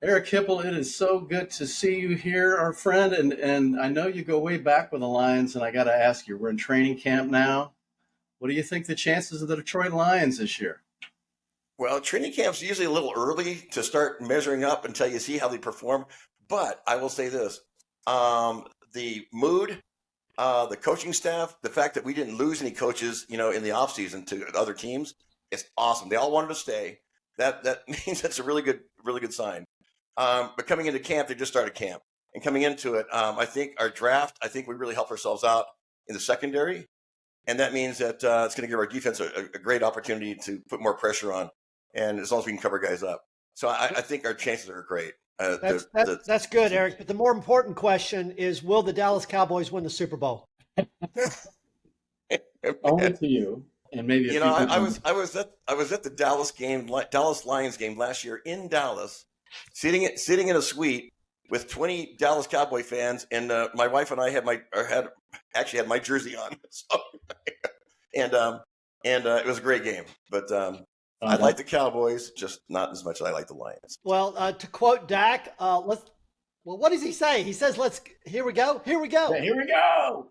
Eric Hipple, it is so good to see you here, our friend. And I know you go way back with the Lions, and I got to ask you, we're in training camp now. What do you think the chances of the Detroit Lions this year? Well, training camp's usually a little early to start measuring up until you see how they perform. But I will say this: the mood, the coaching staff, the fact that we didn't lose any coaches, in the offseason to other teams, it's awesome. They all wanted to stay. That means that's a really good sign. But coming into camp, they just started camp, and coming into it, I think our draft, I think we really helped ourselves out in the secondary, and that means that it's going to give our defense a great opportunity to put more pressure on, and as long as we can cover guys up. So I think our chances are great. That's good, Eric. But the more important question is, will the Dallas Cowboys win the Super Bowl? Only to you, and maybe I was at the Dallas Lions game last year in Dallas, sitting in a suite with 20 Dallas Cowboy fans, and my wife and I had my jersey on, so, and it was a great game. But I like the Cowboys, just not as much as I like the Lions. Well, to quote Dak, what does he say? He says, here we go. Here we go.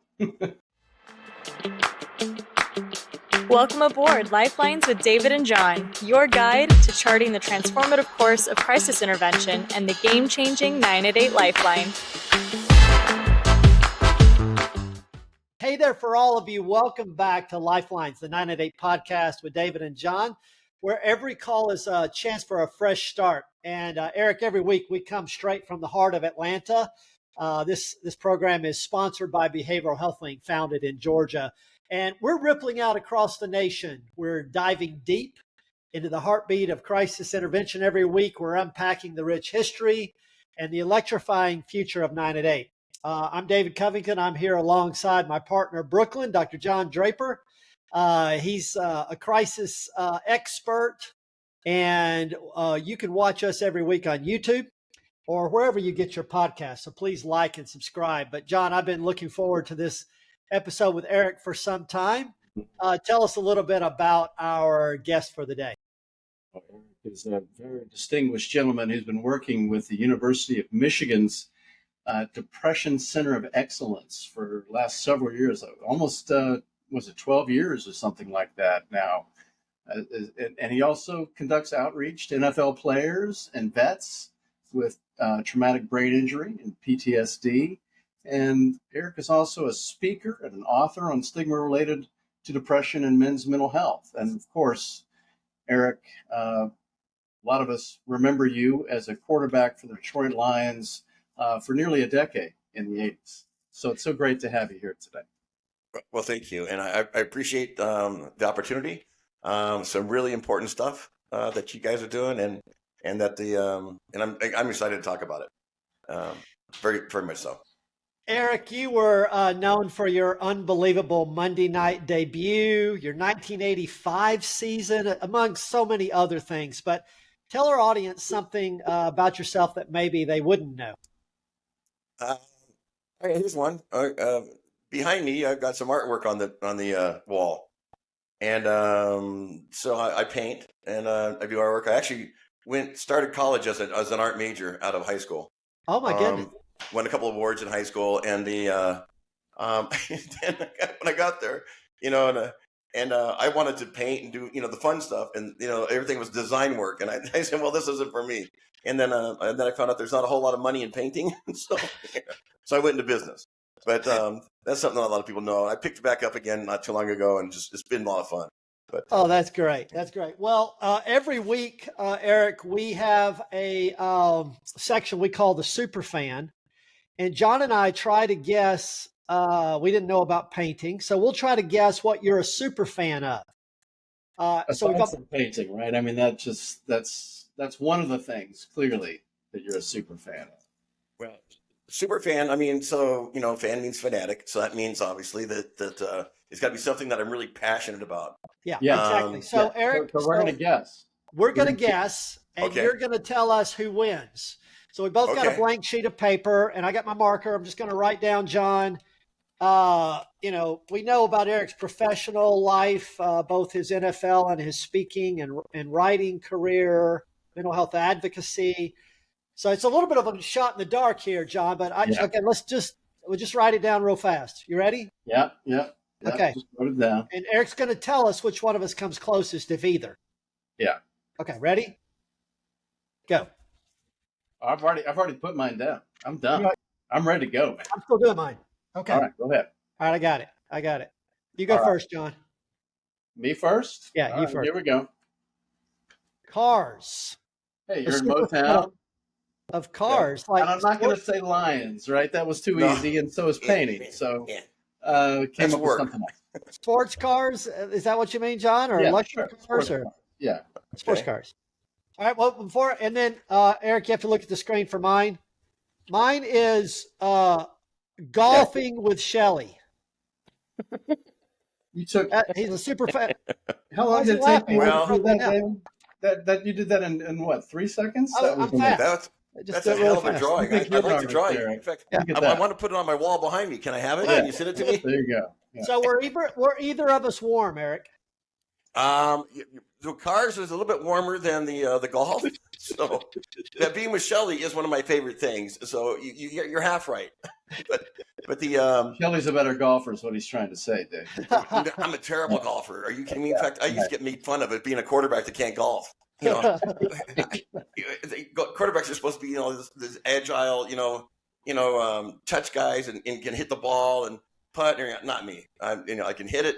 Welcome aboard Lifelines with David and John, your guide to charting the transformative course of crisis intervention and the game-changing 988 Lifeline. Hey there for all of you. Welcome back to Lifelines, the 988 podcast with David and John, where every call is a chance for a fresh start. And Eric, every week we come straight from the heart of Atlanta. This program is sponsored by Behavioral Health Link, founded in Georgia. And we're rippling out across the nation. We're diving deep into the heartbeat of crisis intervention every week. We're unpacking the rich history and the electrifying future of 988. I'm David Covington. I'm here alongside my partner, Brooklyn, Dr. John Draper. He's a crisis expert, and you can watch us every week on YouTube or wherever you get your podcast. So please like and subscribe. But John, I've been looking forward to this episode with Eric for some time. Tell us a little bit about our guest for the day. Eric is a very distinguished gentleman who's been working with the University of Michigan's Depression Center of Excellence for the last several years, almost, was it 12 years or something like that now? And he also conducts outreach to NFL players and vets with traumatic brain injury and PTSD. And Eric is also a speaker and an author on stigma related to depression and men's mental health. And of course, Eric, a lot of us remember you as a quarterback for the Detroit Lions for nearly a decade in the 80s. So it's so great to have you here today. Well, thank you. And I appreciate the opportunity. Some really important stuff that you guys are doing, and that I'm excited to talk about it. Very, very much so. Eric, you were known for your unbelievable Monday night debut, your 1985 season, among so many other things. But tell our audience something about yourself that maybe they wouldn't know. Here's one. Behind me, I've got some artwork on the wall, and so I paint and I do artwork. I actually started college as an art major out of high school. Oh my goodness! Won a couple of awards in high school, and then when I got there, and I wanted to paint and do the fun stuff, and everything was design work, and I said, well, this isn't for me. And then I found out there's not a whole lot of money in painting, so I went into business. But that's something that a lot of people know. I picked it back up again not too long ago, and it's been a lot of fun. But that's great. That's great. Well, every week, Eric, we have a section we call the Super Fan. And John and I try to guess, we didn't know about painting, so we'll try to guess what you're a super fan of. So we got some painting, right? I mean, that's one of the things, clearly, that you're a super fan of. Well, super fan, I mean, so, fan means fanatic. So that means, obviously, that it's got to be something that I'm really passionate about. Yeah, exactly. So, Eric, so we're going to guess. We're going to guess, and okay. You're going to tell us who wins. So we both got a blank sheet of paper, and I got my marker. I'm just going to write down, John. We know about Eric's professional life, both his NFL and his speaking and writing career, mental health advocacy. So it's a little bit of a shot in the dark here, John. But okay, we'll just write it down real fast. You ready? Yeah. Okay. Just wrote it down. And Eric's going to tell us which one of us comes closest, if either. Yeah. Okay, ready? Go. I've already put mine down. I'm done. I'm ready to go, man. I'm still doing mine. Okay. All right, go ahead. All right, I got it. You go first, John. Me first? Yeah, All you right, first. Here we go. Cars. Hey, you're in Motown. Of cars. Yeah. And I'm not going to say lions, right? That was too easy, and so is painting. So came up with something else. Sports cars. Is that what you mean, John? Or luxury cars? Yeah. Sports cars. All right. Well, and then Eric, you have to look at the screen for mine. Mine is golfing with Shelly. You took. He's a super fan. How long did it take you to do that? That you did that in what, 3 seconds? I'm fast. That's a hell of a drawing. I like the drawing. In fact, I want to put it on my wall behind me. Can I have it? Can you send it to me? There you go. Yeah. So we're either of us warm, Eric. The cars is a little bit warmer than the golf. So that being with Shelly is one of my favorite things. So you're half right. But the Shelly's a better golfer is what he's trying to say, Dave. I'm a terrible golfer. Are you kidding me? In fact, I used to get made fun of it being a quarterback that can't golf. You know, quarterbacks are supposed to be this agile, touch guys and can hit the ball and putt. Not me. I can hit it,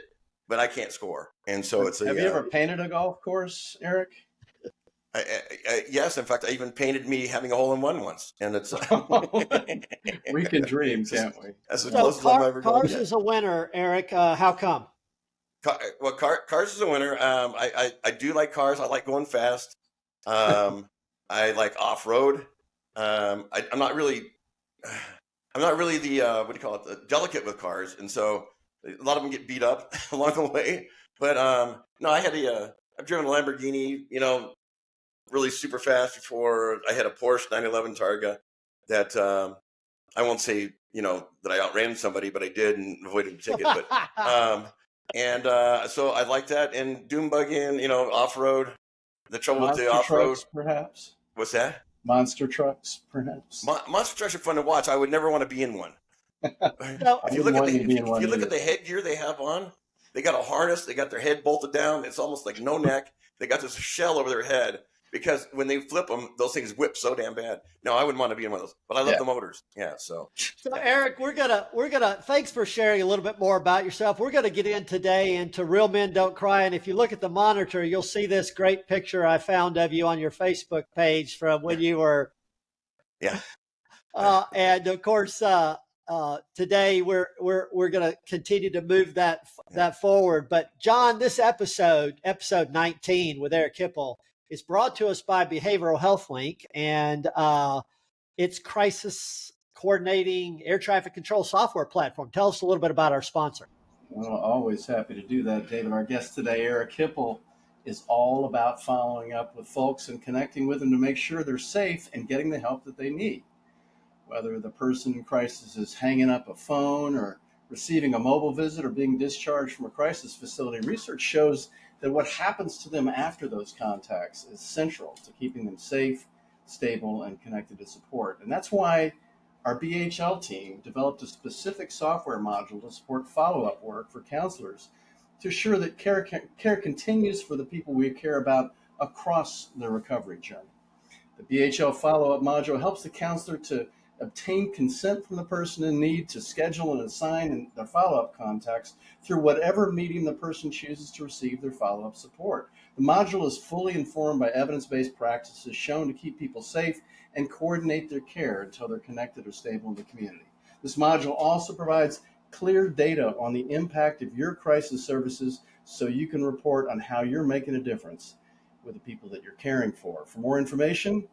but I can't score. And so it's. Have you ever painted a golf course, Eric? Yes, in fact, I even painted me having a hole-in-one once, and it's. We can dream, can't we? That's as close as I'm ever going. Cars is a winner, Eric. How come? Well, cars is a winner. I do like cars. I like going fast. I like off-road. I'm not really the what do you call it? The delicate with cars, and so a lot of them get beat up along the way. But no, I've driven a Lamborghini, really super fast before. I had a Porsche 911 Targa that I won't say that I outran somebody, but I did and avoided a ticket. But so I like that, and doom bugging, off road. The trouble with the off road, perhaps. What's that? Monster trucks, perhaps. Monster trucks are fun to watch. I would never want to be in one. If you look at the headgear they have on, they got a harness. They got their head bolted down. It's almost like no neck. They got this shell over their head because when they flip them, those things whip so damn bad. No, I wouldn't want to be in one of those. But I love the motors. Yeah. So Eric, we're gonna. Thanks for sharing a little bit more about yourself. We're gonna get in today into Real Men Don't Cry, and if you look at the monitor, you'll see this great picture I found of you on your Facebook page from when you were. Yeah. And of course, today we're going to continue to move that forward. But John, this episode 19 with Eric Hipple, is brought to us by Behavioral Health Link, and it's crisis coordinating air traffic control software platform. Tell us a little bit about our sponsor. Well, always happy to do that, David. Our guest today, Eric Hipple, is all about following up with folks and connecting with them to make sure they're safe and getting the help that they need. Whether the person in crisis is hanging up a phone or receiving a mobile visit or being discharged from a crisis facility, research shows that what happens to them after those contacts is central to keeping them safe, stable, and connected to support. And that's why our BHL team developed a specific software module to support follow-up work for counselors to ensure that care continues for the people we care about across the recovery journey. The BHL follow-up module helps the counselor to obtain consent from the person in need to schedule and assign their follow-up contacts through whatever medium the person chooses to receive their follow-up support. The module is fully informed by evidence-based practices shown to keep people safe and coordinate their care until they're connected or stable in the community. This module also provides clear data on the impact of your crisis services so you can report on how you're making a difference with the people that you're caring for. For more information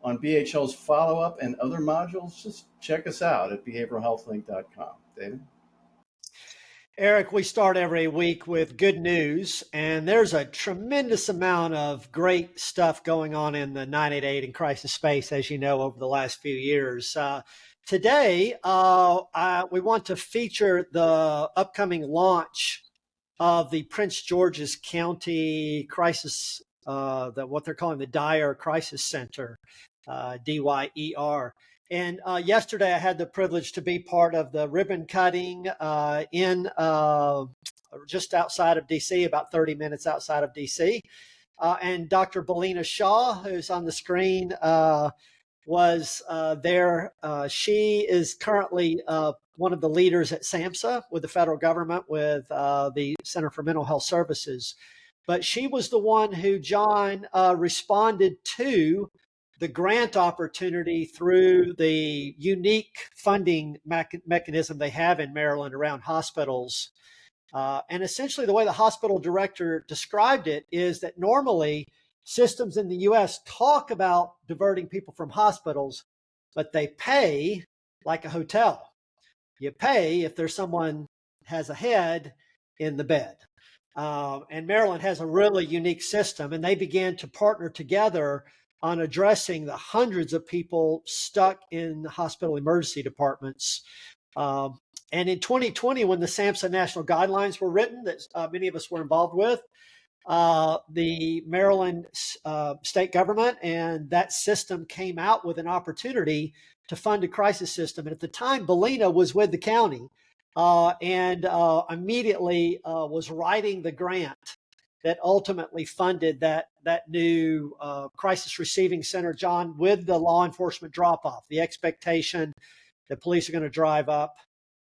on BHL's follow-up and other modules, just check us out at behavioralhealthlink.com. David? Eric, we start every week with good news, and there's a tremendous amount of great stuff going on in the 988 and crisis space, as you know, over the last few years. Today, we want to feature the upcoming launch of the Prince George's County Crisis, what they're calling the Dire Crisis Center. DYER. And yesterday I had the privilege to be part of the ribbon cutting in just outside of DC, about 30 minutes outside of DC. And Dr. Belina Shaw, who's on the screen, was there. She is currently one of the leaders at SAMHSA with the federal government, with the Center for Mental Health Services. But she was the one who, John, responded to the grant opportunity through the unique funding mechanism they have in Maryland around hospitals. And essentially, the way the hospital director described it is that normally systems in the US talk about diverting people from hospitals, but they pay like a hotel. You pay if there's someone has a head in the bed. And Maryland has a really unique system, and they began to partner together on addressing the hundreds of people stuck in hospital emergency departments. And in 2020, when the SAMHSA national guidelines were written, that many of us were involved with, the Maryland state government and that system came out with an opportunity to fund a crisis system. And at the time, Belina was with the county and immediately was writing the grant that ultimately funded that new crisis receiving center, John, with the law enforcement drop-off, the expectation that police are going to drive up,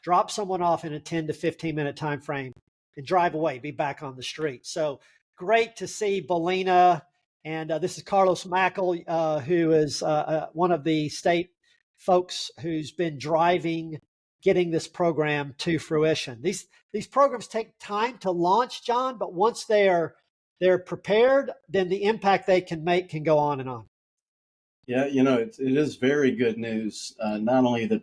drop someone off in a 10 to 15 minute time frame, and drive away, be back on the street. So great to see Belina. And this is Carlos Mackel, who is one of the state folks who's been driving getting this program to fruition. These programs take time to launch, John, but once they're prepared, then the impact they can make can go on and on. Yeah, it is very good news. Not only that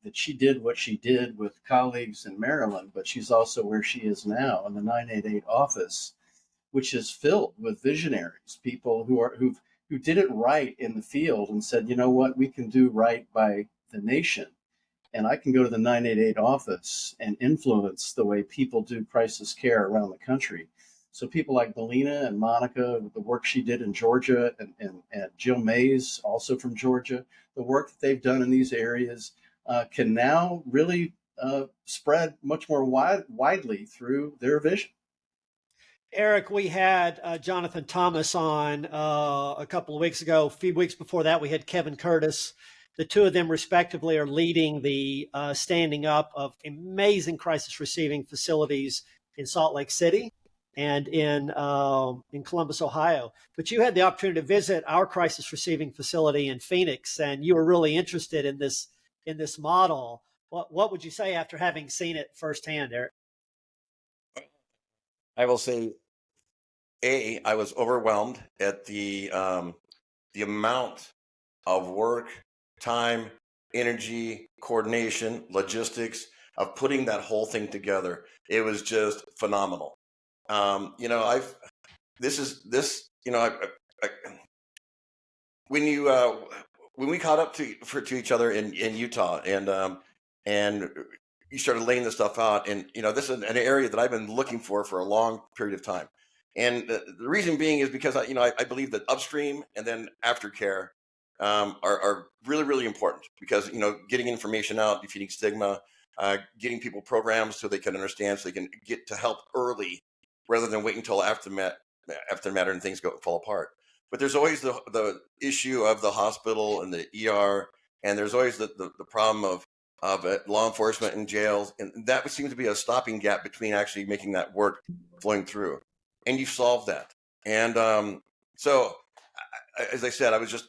that she did what she did with colleagues in Maryland, but she's also where she is now in the 988 office, which is filled with visionaries, people who did it right in the field and said, you know what, we can do right by the nation. And I can go to the 988 office and influence the way people do crisis care around the country. So people like Belina and Monica, with the work she did in Georgia, and Jill Mays, also from Georgia, the work that they've done in these areas can now really spread much more widely through their vision. Eric, we had Jonathan Thomas on a couple of weeks ago. A few weeks before that, we had Kevin Curtis. The two of them, respectively, are leading the standing up of amazing crisis receiving facilities in Salt Lake City and in Columbus, Ohio. But you had the opportunity to visit our crisis receiving facility in Phoenix, and you were really interested in this model. What would you say after having seen it firsthand, Eric? I will say, I was overwhelmed at the amount of work, time, energy, coordination, logistics of putting that whole thing together. It was just phenomenal. When we caught up to each other in Utah, and you started laying this stuff out, and this is an area that I've been looking for a long period of time. And the reason being is because I believe that upstream and then aftercare are really, really important, because getting information out, defeating stigma, getting people programs so they can understand, so they can get to help early rather than wait until after the matter and things fall apart. But there's always the issue of the hospital and the ER, and there's always the problem of law enforcement and jails, and that seems to be a stopping gap between actually making that work flowing through. And you've solved that. And so, as I said, I was just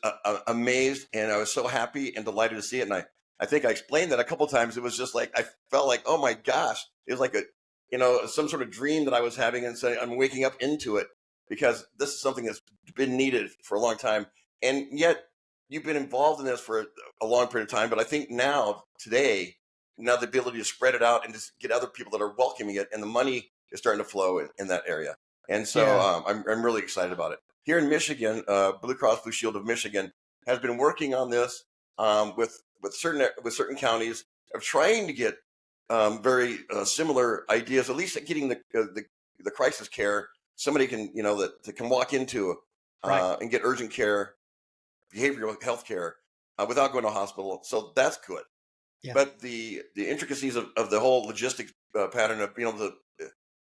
amazed, and I was so happy and delighted to see it. And I think I explained that a couple of times. It was just like, I felt like, oh my gosh, it was like some sort of dream that I was having, and so I'm waking up into it, because this is something that's been needed for a long time. And yet you've been involved in this for a long period of time. But I think today, the ability to spread it out and just get other people that are welcoming it, and the money is starting to flow in that area. And so I'm really excited about it. Here in Michigan, Blue Cross Blue Shield of Michigan has been working on this with certain counties, of trying to get very similar ideas, at least at getting the crisis care somebody can that can walk into and get urgent care behavioral health care without going to a hospital. So that's good. Yeah. But the intricacies of the whole logistics pattern of being able to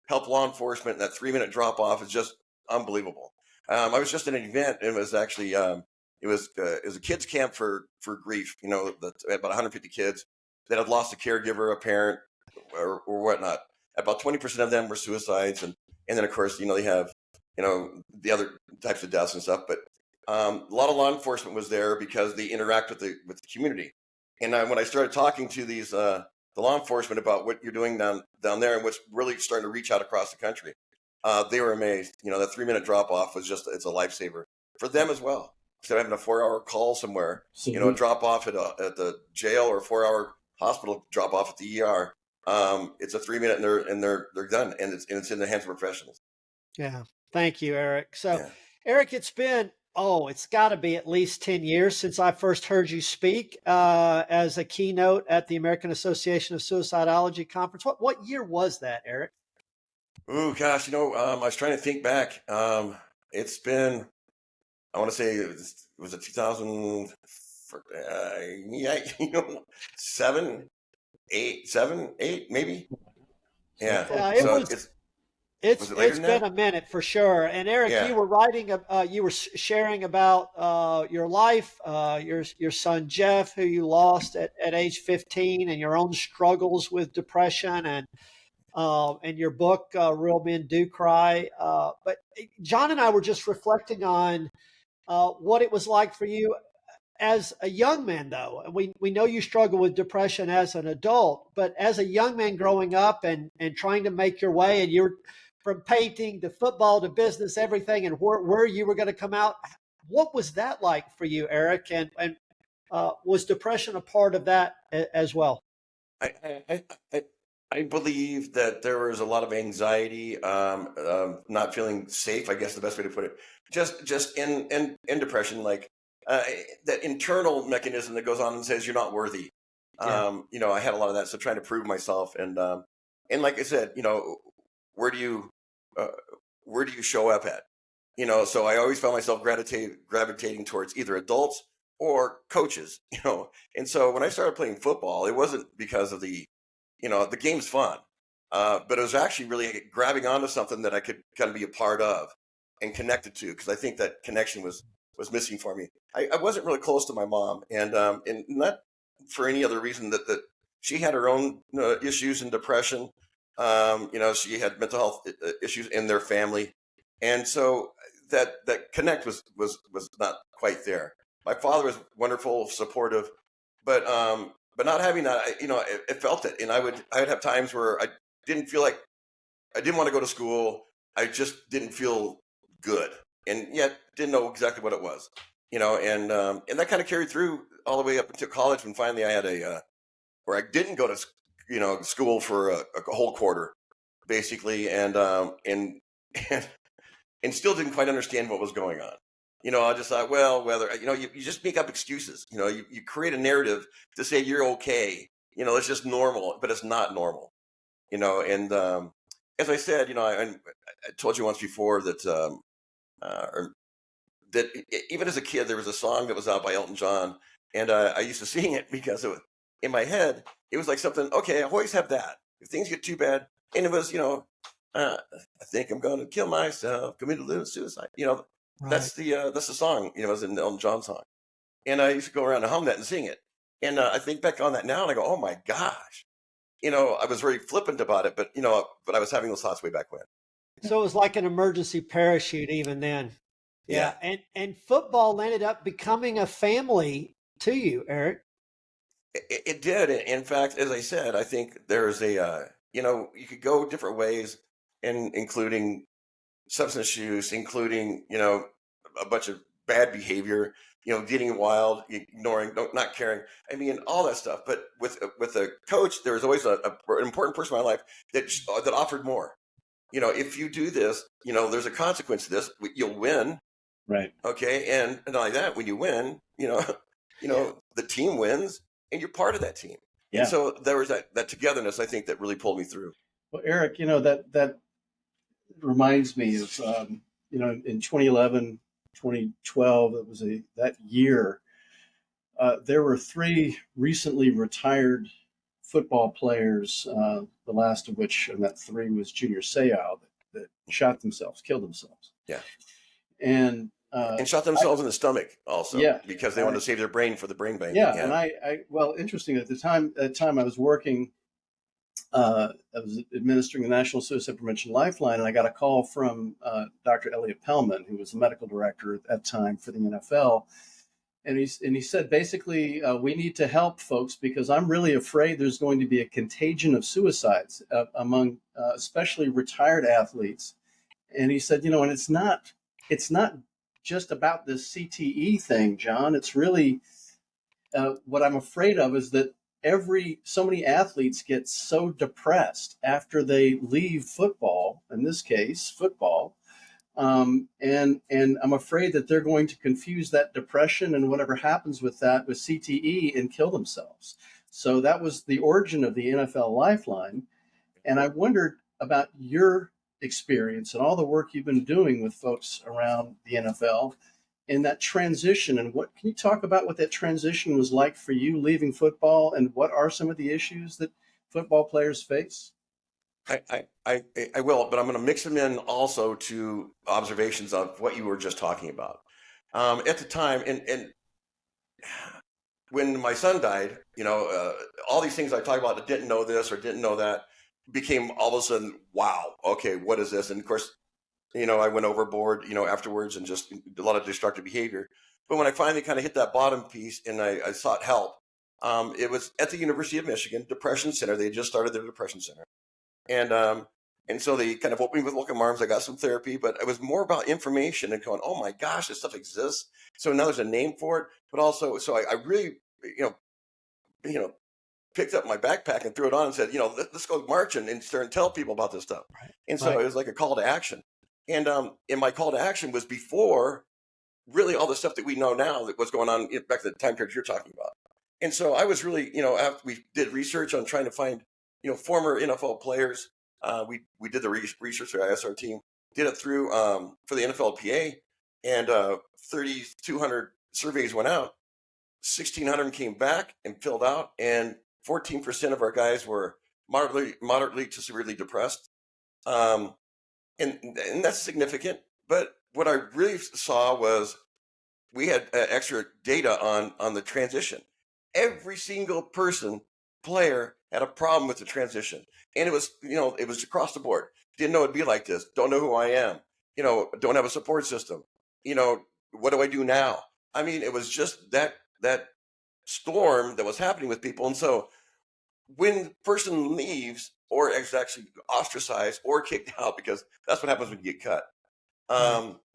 help law enforcement, that 3-minute drop off is just unbelievable. I was just at an event, and it was actually it was a kids camp for grief. About 150 kids that had lost a caregiver, a parent, or whatnot. About 20% of them were suicides, and then of course they have the other types of deaths and stuff. But a lot of law enforcement was there because they interact with the community. And when I started talking to these the law enforcement about what you're doing down there and what's really starting to reach out across the country, they were amazed. That 3-minute drop off was it's a lifesaver for them as well. Instead of having a 4-hour call somewhere, a drop off at the jail, or a 4-hour hospital drop off at the ER, it's a 3-minute and they're done, and it's in the hands of professionals. Yeah. Thank you, Eric. So, Yeah. Eric, it's been, it's got to be at least 10 years since I first heard you speak as a keynote at the American Association of Suicidology conference. What year was that, Eric? Oh, gosh, I was trying to think back. It's been, I want to say was it 2000, 7, 8, maybe? Yeah. Yeah, Was it later it's than been that? a minute for sure. And Eric, Yeah. you were writing, you were sharing about your life, your son Jeff, who you lost at age 15, and your own struggles with depression, and your book, Real Men Do Cry. But John and I were just reflecting on what it was like for you as a young man, though. We know you struggle with depression as an adult, but as a young man growing up and trying to make your way, and you're from painting to football to business, everything, and where you were going to come out. What was that like for you, Eric? And was depression a part of that as well? I believe that there was a lot of anxiety, not feeling safe, I guess the best way to put it, just in depression, like that internal mechanism that goes on and says you're not worthy. Yeah. I had a lot of that, so trying to prove myself, and like I said, where do you show up at? So I always found myself gravitating towards either adults or coaches. And so when I started playing football, it wasn't because of the game's fun, but it was actually really grabbing onto something that I could kind of be a part of and connected to, because I think that connection was missing for me. I wasn't really close to my mom, and not for any other reason that she had her own issues and depression. She had mental health issues in their family, and so that connect was not quite there. My father was wonderful, supportive, but not having that, I felt it, and I would have times where I didn't feel like I didn't want to go to school. I just didn't feel good, and yet didn't know exactly what it was, and that kind of carried through all the way up until college, when finally I had where I didn't go to school for a whole quarter, basically, and and still didn't quite understand what was going on. I just thought, well, whether you just make up excuses. You create a narrative to say you're okay. It's just normal, but it's not normal. And as I said, I told you once before that that even as a kid, there was a song that was out by Elton John, and I used to sing it because in my head it was like something. Okay, I always have that. If things get too bad, and it was, I think I'm gonna kill myself, commit a little suicide. Right. That's the song. It was an Elton John song, and I used to go around and hum that and sing it. And I think back on that now, and I go, oh my gosh, I was very flippant about it, but but I was having those thoughts way back when. So it was like an emergency parachute even then. Yeah. And football ended up becoming a family to you, Eric. It did. In fact, as I said, I think there's you could go different ways, and including substance use, including, a bunch of bad behavior, getting wild, ignoring, not caring. I mean, all that stuff. But with a coach, there was always an important person in my life that offered more. If you do this, there's a consequence to this. You'll win. Right. Okay. And not like that, when you win, the team wins, and you're part of that team. Yeah. And so there was that togetherness, I think, that really pulled me through. Well, Eric, that reminds me of, in 2011, 2012. It was that year. There were 3 recently retired football players, the last of which, and that 3 was Junior Seau, that shot themselves, killed themselves. Yeah. And shot themselves in the stomach also, yeah, because they wanted to save their brain for the brain bank. Yeah, and well, interesting, at the time I was working, I was administering the National Suicide Prevention Lifeline, and I got a call from Dr. Elliot Pellman, who was the medical director at that time for the NFL. And he said, basically, we need to help folks because I'm really afraid there's going to be a contagion of suicides among especially retired athletes. And he said, and it's not just about this CTE thing, John. It's really what I'm afraid of is that so many athletes get so depressed after they leave football, in this case, football. And I'm afraid that they're going to confuse that depression and whatever happens with that with CTE and kill themselves. So that was the origin of the NFL Lifeline. And I wondered about your experience and all the work you've been doing with folks around the NFL in that transition. And what can you talk about what that transition was like for you leaving football, and what are some of the issues that football players face? I will, but I'm going to mix them in also to observations of what you were just talking about. At the time, and when my son died, all these things I talked about, I didn't know this or didn't know that, became all of a sudden, wow, okay, what is this? And of course, I went overboard, afterwards, and just a lot of destructive behavior. But when I finally kind of hit that bottom piece and I sought help, it was at the University of Michigan Depression Center. They had just started their Depression Center. And so they kind of opened me with welcome arms. I got some therapy, but it was more about information and going, oh my gosh, this stuff exists. So now there's a name for it, but also, so I really, picked up my backpack and threw it on and said, let's go marching and start and tell people about this stuff. Right. And so It was like a call to action. And my call to action was before really all the stuff that we know now that was going on back to the time period you're talking about. And so I was really, after we did research on trying to find, former NFL players. We did the research for our team, did it through for the NFLPA, and 3,200 surveys went out. 1,600 came back and filled out, and 14% of our guys were moderately to severely depressed, and that's significant. But what I really saw was we had extra data on the transition. Every single player had a problem with the transition, and it was across the board. Didn't know it'd be like this. Don't know who I am. Don't have a support system. What do I do now? I mean, it was just that storm that was happening with people. And so when the person leaves or is actually ostracized or kicked out, because that's what happens when you get cut,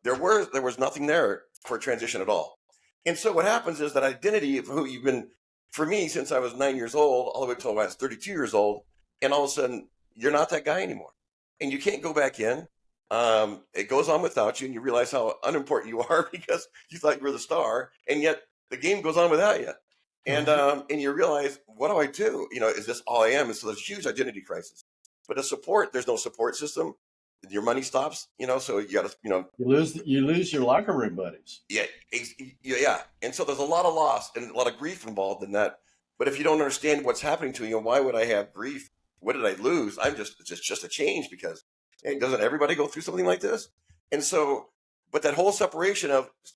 there was nothing there for transition at all. And so what happens is that identity of who you've been, for me, since I was 9 years old, all the way until I was 32 years old, and all of a sudden, you're not that guy anymore. And you can't go back in. It goes on without you, and you realize how unimportant you are because you thought you were the star, and yet the game goes on without you. And you realize, what do I do? Is this all I am? And so there's a huge identity crisis. But there's no support system. Your money stops, so you got to, you lose your locker room buddies. Yeah. And so there's a lot of loss and a lot of grief involved in that. But if you don't understand what's happening to you, why would I have grief? What did I lose? It's just a change because, hey, doesn't everybody go through something like this? And so, but that whole separation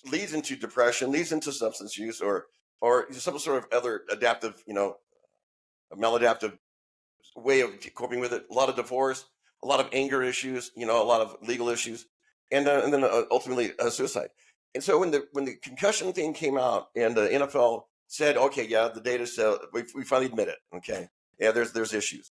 leads into depression, leads into substance use or some sort of other adaptive, a maladaptive way of coping with it. A lot of divorce, a lot of anger issues, a lot of legal issues, and then ultimately suicide. And so when the concussion thing came out and the NFL said, okay, yeah, the data said we finally admit it. Okay, yeah, there's issues.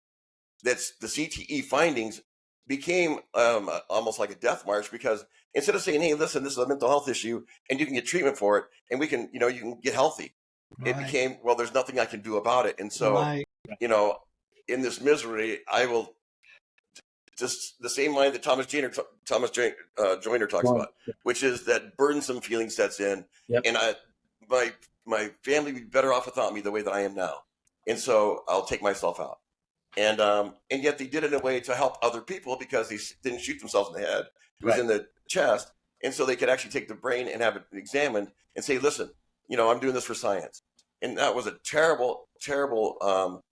That's the CTE findings became almost like a death march, because instead of saying, hey, listen, this is a mental health issue and you can get treatment for it and we can, you can get healthy. Right. It became, well, there's nothing I can do about it. And so, in this misery, I will just the same line that Thomas Joyner talks about, which is that burdensome feeling sets in. Yep. And my family would be better off without me the way that I am now. And so I'll take myself out. And yet they did it in a way to help other people because they didn't shoot themselves in the head. It was in the chest. And so they could actually take the brain and have it examined and say, listen, I'm doing this for science. And that was a terrible, terrible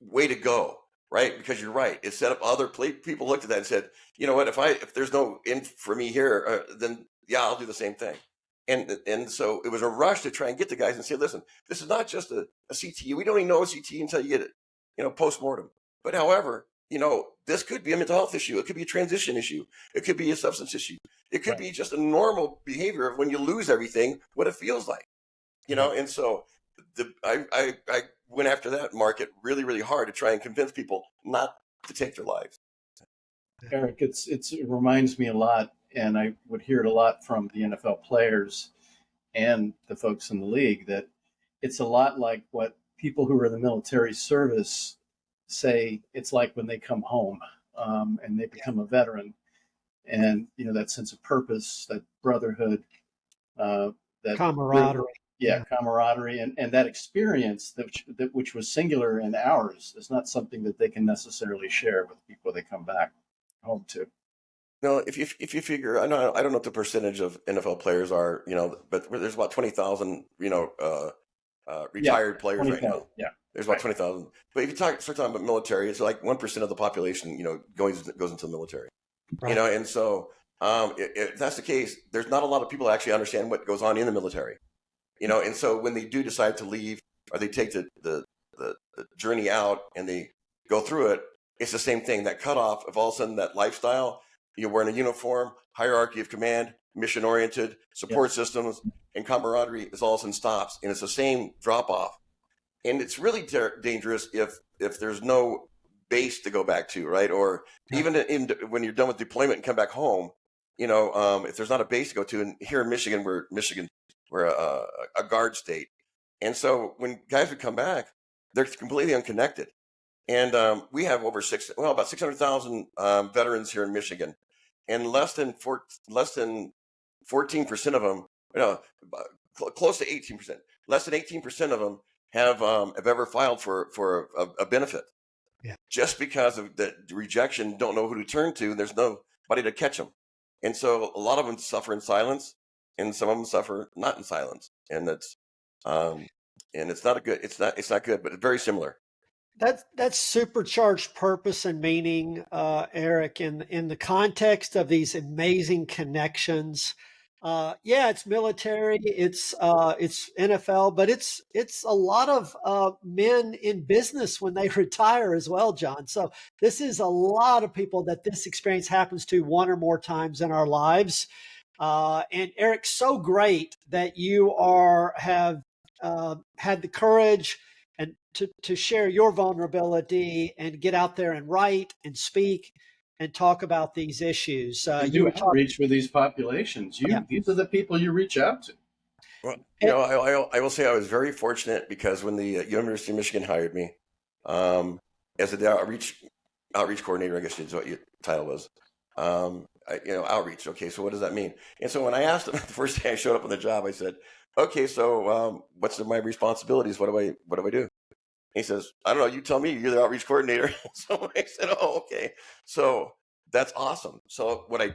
way to go, right? Because you're right. It set up other people looked at that and said, you know what, if there's no in for me here, then yeah, I'll do the same thing. And so it was a rush to try and get the guys and say, listen, this is not just a CTE. We don't even know a CTE until you get it, post-mortem. But however, this could be a mental health issue. It could be a transition issue. It could be a substance issue. It could be just a normal behavior of when you lose everything, what it feels like, And so I went after that market really, really hard to try and convince people not to take their lives. Eric, it reminds me a lot, and I would hear it a lot from the NFL players and the folks in the league, that it's a lot like what people who are in the military service say it's like when they come home and they become a veteran. And, that sense of purpose, that brotherhood, that camaraderie. Camaraderie. And that experience which was singular in ours is not something that they can necessarily share with people they come back home to. No, if you figure, I don't know what the percentage of NFL players are, but there's about 20,000, retired players right now. Yeah, there's about 20,000. But if you start talking about military, it's like 1% of the population, goes into the military. Right. And so if that's the case, there's not a lot of people that actually understand what goes on in the military, And so when they do decide to leave, or they take the journey out and they go through it, it's the same thing. That cutoff of all of a sudden that lifestyle, you're wearing a uniform, hierarchy of command, mission oriented, support systems, and camaraderie is all of a sudden stops, and it's the same drop off. And it's really dangerous if there's no base to go back to, right? Or even when you're done with deployment and come back home, if there's not a base to go to. And here in Michigan, we're a guard state, and so when guys would come back, they're completely unconnected. And we have about 600,000 veterans here in Michigan, and less than 14% of them, close to 18%, less than 18% of them have ever filed for a benefit. Yeah. Just because of the rejection, don't know who to turn to. There's nobody to catch them, and so a lot of them suffer in silence, and some of them suffer not in silence, and it's not good. It's not good, but it's very similar. That's supercharged purpose and meaning, Eric, in the context of these amazing connections. It's military, it's NFL, but it's a lot of men in business when they retire as well, John. So this is a lot of people that this experience happens to one or more times in our lives. And Eric, so great that you have had the courage and to share your vulnerability and get out there and write and speak and talk about these issues. You do outreach with these populations. These are the people you reach out to. Well, I will say I was very fortunate, because when the University of Michigan hired me as an outreach coordinator, I guess is what your title was. Outreach. Okay, so what does that mean? And so when I asked them the first day I showed up on the job, I said, "Okay, so what's my responsibilities? What do I do?" He says, "I don't know. You tell me. You're the outreach coordinator." So I said, "Oh, okay." So that's awesome. So what I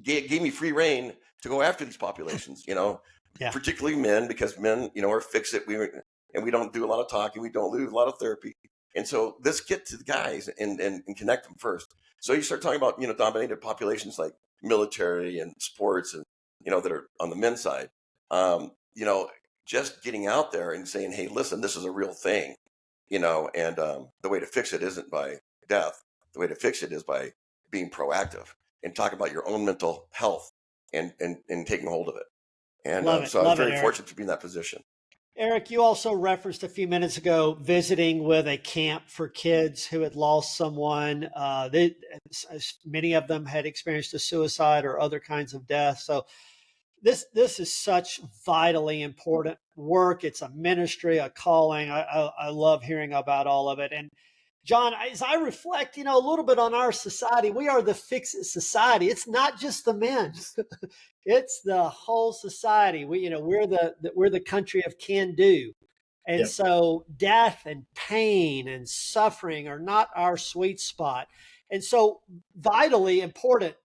gave me free reign to go after these populations, particularly men, because men, are fix it. We don't do a lot of talking. We don't do a lot of therapy. And so let's get to the guys and connect them first. So you start talking about, dominated populations like military and sports and, that are on the men's side, just getting out there and saying, "Hey, listen, this is a real thing." And the way to fix it isn't by death. The way to fix it is by being proactive and talking about your own mental health and taking hold of it. And so I was very fortunate to be in that position. Eric, you also referenced a few minutes ago visiting with a camp for kids who had lost someone. Many of them had experienced a suicide or other kinds of death. So this is such vitally important work. It's a ministry, a calling. I love hearing about all of it. And John, as I reflect, a little bit on our society, we are the fix-it society. It's not just the men; it's the whole society. We're the country of can do, and so death and pain and suffering are not our sweet spot. And so vitally important,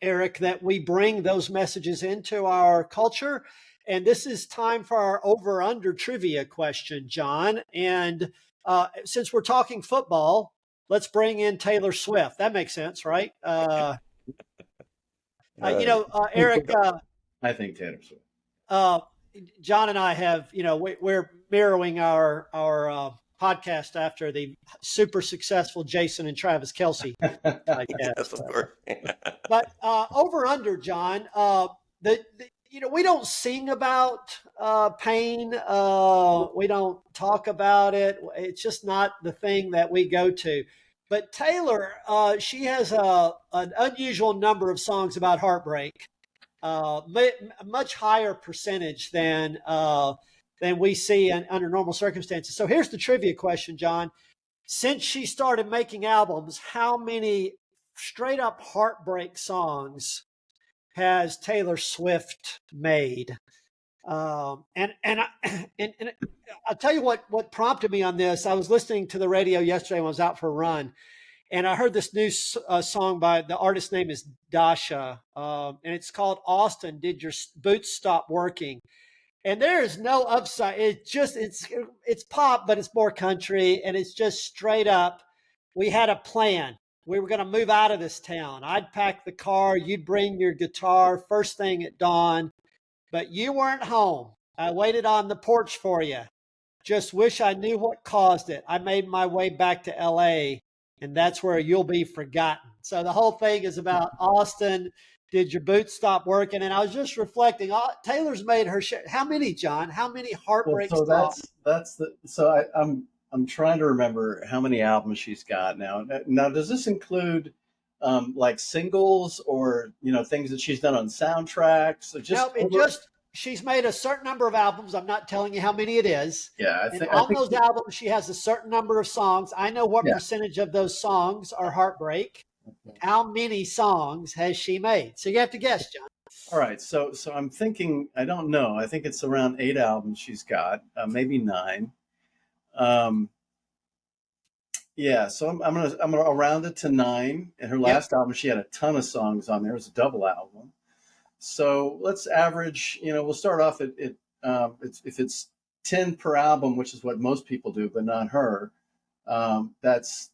Eric, that we bring those messages into our culture. And this is time for our over-under trivia question, John. And since we're talking football, let's bring in Taylor Swift. That makes sense, right? Eric, I think Taylor Swift. John and I have, we're mirroring our podcast after the super successful Jason and Travis Kelce podcast. Yes, of course. But over under, John, we don't sing about pain. We don't talk about it. It's just not the thing that we go to. But Taylor, she has an unusual number of songs about heartbreak, a much higher percentage than we see under normal circumstances. So here's the trivia question, John. Since she started making albums, how many straight up heartbreak songs has Taylor Swift made? And I'll tell you what prompted me on this. I was listening to the radio yesterday when I was out for a run, and I heard this new song by the artist's name is Dasha, and it's called Austin, Did Your Boots Stop Working? And there is no upside. It's pop, but it's more country, and it's just straight up. We had a plan. We were going to move out of this town. I'd pack the car. You'd bring your guitar first thing at dawn, but you weren't home. I waited on the porch for you. Just wish I knew what caused it. I made my way back to LA, and that's where you'll be forgotten. So the whole thing is about Austin. Did your boots stop working? And I was just reflecting. Taylor's made her share. How many, John? How many heartbreak songs? I'm trying to remember how many albums she's got now. Now, does this include like singles or things that she's done on soundtracks? She's made a certain number of albums. I'm not telling you how many it is. Yeah, I think those albums she has a certain number of songs. I know what percentage of those songs are heartbreak. Okay. How many songs has she made? So you have to guess, John. All right. So I'm thinking, I don't know. I think it's around 8 albums she's got, maybe 9. So I'm gonna round it to 9. And her last album, she had a ton of songs on there. It was a double album. So let's average. We'll start off at if it's 10 per album, which is what most people do, but not her. That's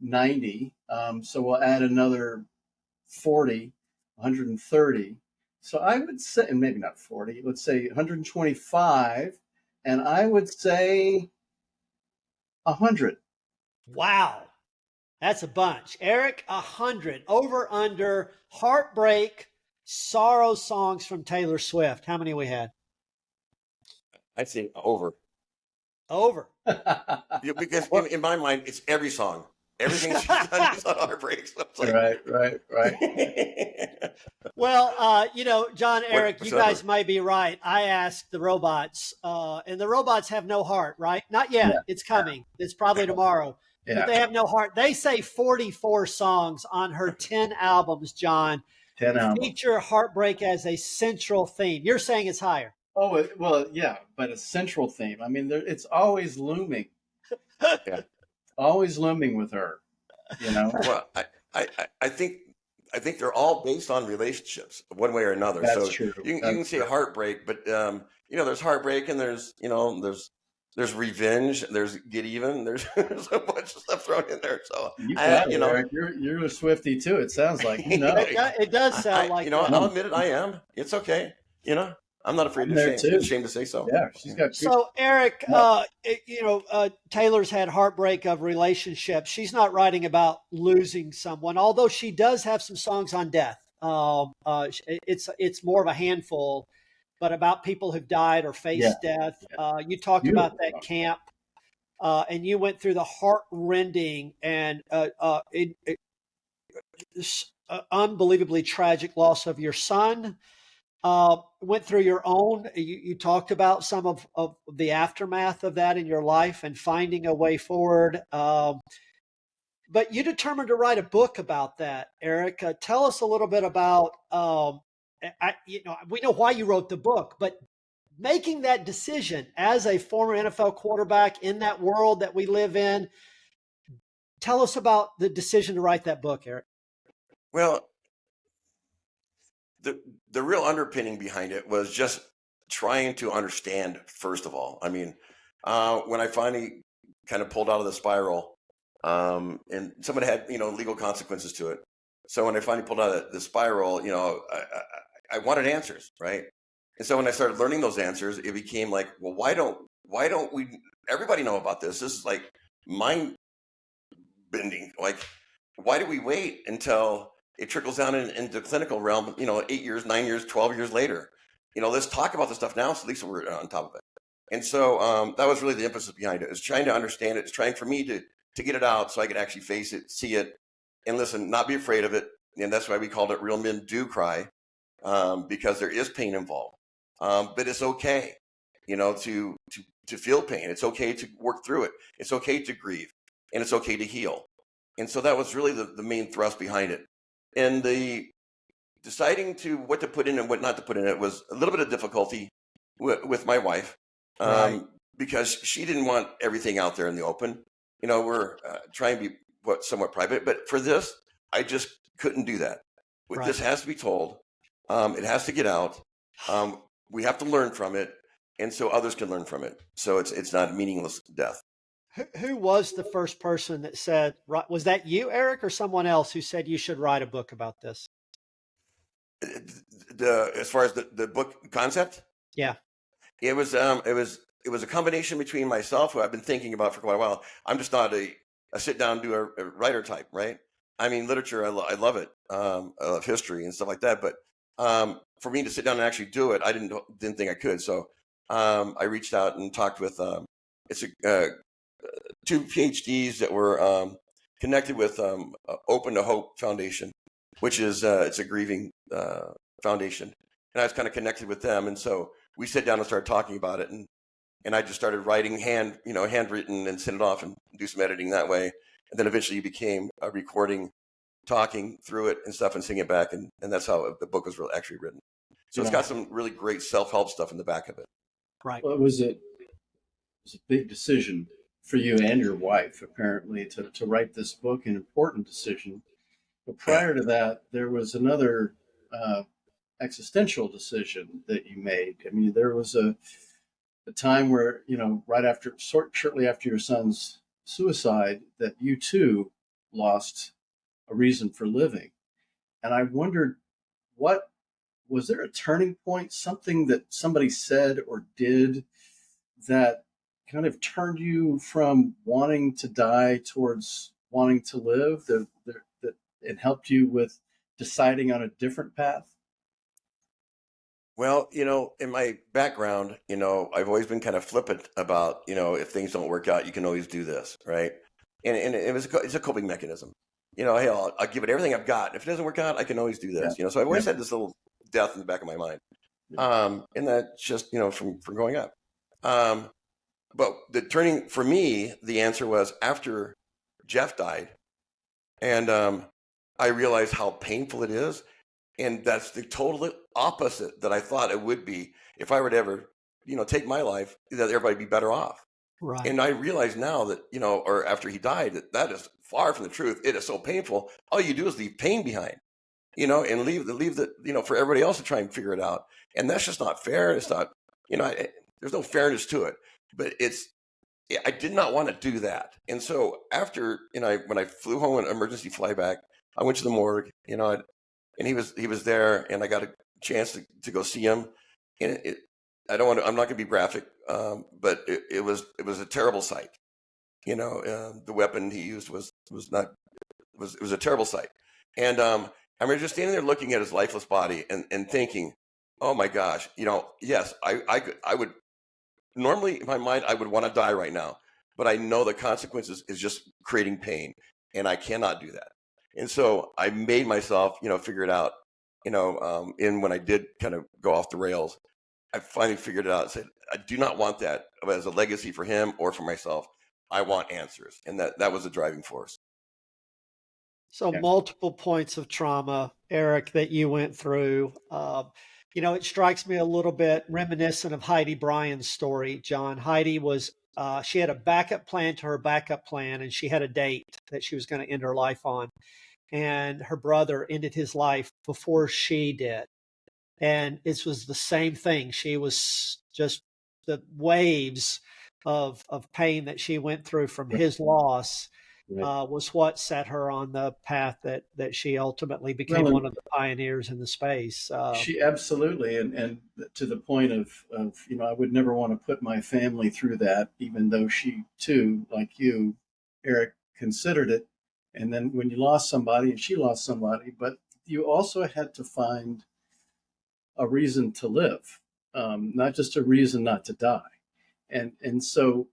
90. So we'll add another 40, 130. So I would say, and maybe not 40, let's say 125. And I would say 100. Wow. That's a bunch. Eric, 100. Over, under, heartbreak, sorrow songs from Taylor Swift. How many we had? I'd say over. Over. Because in my mind, it's every song. Everything she's done is on heartbreak. So it's like... Right. Well, John, Eric, you guys might be right. I asked the robots, and the robots have no heart, right? Not yet. Yeah. It's coming. It's probably tomorrow. Yeah. But they have no heart. They say 44 songs on her 10 albums, John. 10 albums. Feature heartbreak as a central theme. You're saying it's higher. Oh, well, yeah, but a central theme. I mean, it's always looming. Yeah. Always looming with her, Well, I think they're all based on relationships, one way or another. That's so true. You can say heartbreak, but there's heartbreak, and there's revenge, there's get even, there's a bunch of stuff thrown in there. So you're a Swiftie too. It sounds like It does sound like I'll admit it. I am. It's okay. I'm not afraid ashamed to say so. Yeah, she's got. So Eric, Taylor's had heartbreak of relationships. She's not writing about losing someone, although she does have some songs on death. It's more of a handful, but about people who've died or faced death. You talked about that camp, and you went through the heart-rending and unbelievably tragic loss of your son. Went through your own, you talked about some of the aftermath of that in your life and finding a way forward. But you determined to write a book about that, Eric. Tell us a little bit about, we know why you wrote the book, but making that decision as a former NFL quarterback in that world that we live in. Tell us about the decision to write that book, Eric. Well, the real underpinning behind it was just trying to understand, first of all. I mean, when I finally kind of pulled out of the spiral, and someone had, legal consequences to it. So when I finally pulled out of the spiral, I wanted answers, right? And so when I started learning those answers, it became like, well, why don't we, everybody know about this? This is like mind bending. Like, why do we wait until it trickles down into the clinical realm, 8 years, 9 years, 12 years later? Let's talk about the stuff now, so at least we're on top of it. And so that was really the emphasis behind it, is trying to understand it. It's trying for me to get it out so I could actually face it, see it, and listen, not be afraid of it. And that's why we called it Real Men Do Cry, because there is pain involved. But it's okay, to feel pain. It's okay to work through it. It's okay to grieve, and it's okay to heal. And so that was really the main thrust behind it. And the deciding to what to put in and what not to put in it was a little bit of difficulty with my wife, Right. because she didn't want everything out there in the open. We're trying to be somewhat private, but for this, I just couldn't do that. Right. This has to be told. It has to get out. We have to learn from it, and so others can learn from it. So it's not meaningless death. Who was the first person that said, was that you, Eric, or someone else who said you should write a book about this? As far as the book concept, Yeah. it was a combination between myself, who I've been thinking about for quite a while. I'm just not a sit down, do a writer type, right? I mean, literature, I love it. I love history and stuff like that. But for me to sit down and actually do it, I didn't think I could. So I reached out and talked with two PhDs that were connected with Open to Hope Foundation, which is it's a grieving foundation, and I was kind of connected with them, and so we sat down and started talking about it, and I just started writing handwritten, and send it off and do some editing that way, and then eventually it became a recording, talking through it and stuff, and singing it back, and that's how the book was actually written. So it's got some really great self-help stuff in the back of it. Right. Well, it was a big decision for you and your wife, apparently, to write this book, an important decision. But prior to that, there was another existential decision that you made. I mean, there was a time where, right after, shortly after your son's suicide, that you too lost a reason for living. And I wondered, was there a turning point, something that somebody said or did that kind of turned you from wanting to die towards wanting to live, that it helped you with deciding on a different path? Well, in my background, I've always been kind of flippant about, if things don't work out, you can always do this, right? And it's a coping mechanism. Hey, I'll give it everything I've got. If it doesn't work out, I can always do this. So I've always had this little death in the back of my mind, and that's just from growing up. But the turning for me, the answer was after Jeff died, and I realized how painful it is. And that's the total opposite that I thought it would be if I were to ever, take my life, that everybody would be better off. Right. And I realize now that, or after he died, that is far from the truth. It is so painful. All you do is leave pain behind, and leave the, for everybody else to try and figure it out. And that's just not fair. It's not, there's no fairness to it. But I did not want to do that. And so after, when I flew home on emergency flyback, I went to the morgue, and he was there, and I got a chance to go see him. And I'm not going to be graphic, but it was a terrible sight. The weapon he used was a terrible sight. And I remember just standing there looking at his lifeless body and thinking, oh my gosh, yes, I would normally in my mind I would want to die right now, but I know the consequences is just creating pain, and I cannot do that. And so I made myself, figure it out, and when I did kind of go off the rails, I finally figured it out and said, I do not want that as a legacy for him or for myself. I want answers. And that was the driving force. So multiple points of trauma, Eric, that you went through. It strikes me a little bit reminiscent of Heidi Bryan's story, John. Heidi was, she had a backup plan to her backup plan, and she had a date that she was going to end her life on. And her brother ended his life before she did. And it was the same thing. She was just the waves of pain that she went through from his loss was what set her on the path that she ultimately became one of the pioneers in the space. She absolutely, and to the point of I would never want to put my family through that, even though she too, like you, Eric, considered it. And then when you lost somebody, and she lost somebody, but you also had to find a reason to live, not just a reason not to die. And so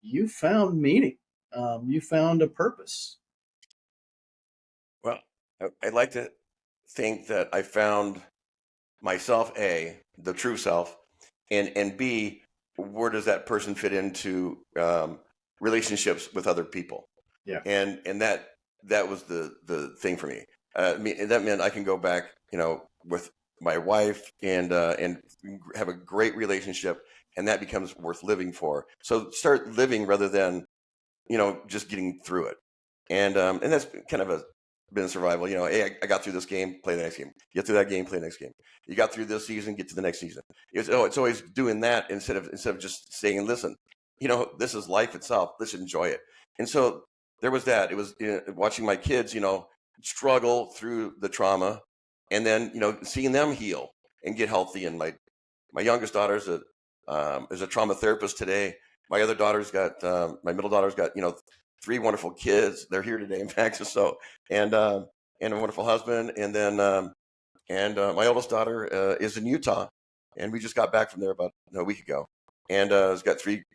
you found meaning, you found a purpose. Well, I'd like to think that I found myself, A, the true self, and B, where does that person fit into relationships with other people? Yeah. And that was the thing for me. That meant I can go back, with my wife and have a great relationship, and that becomes worth living for. So start living rather than, just getting through it. And that's kind of been survival. Hey, I got through this game, play the next game. Get through that game, play the next game. You got through this season, get to the next season. It's always doing that instead of just saying, listen, this is life itself. Let's enjoy it. And so there was that. It was watching my kids, struggle through the trauma, and then seeing them heal and get healthy. And my youngest daughter is a trauma therapist today. My other daughter's got my middle daughter's got 3 wonderful kids. They're here today, in fact. So and a wonderful husband, and then my oldest daughter is in Utah, and we just got back from there about a week ago, and has got three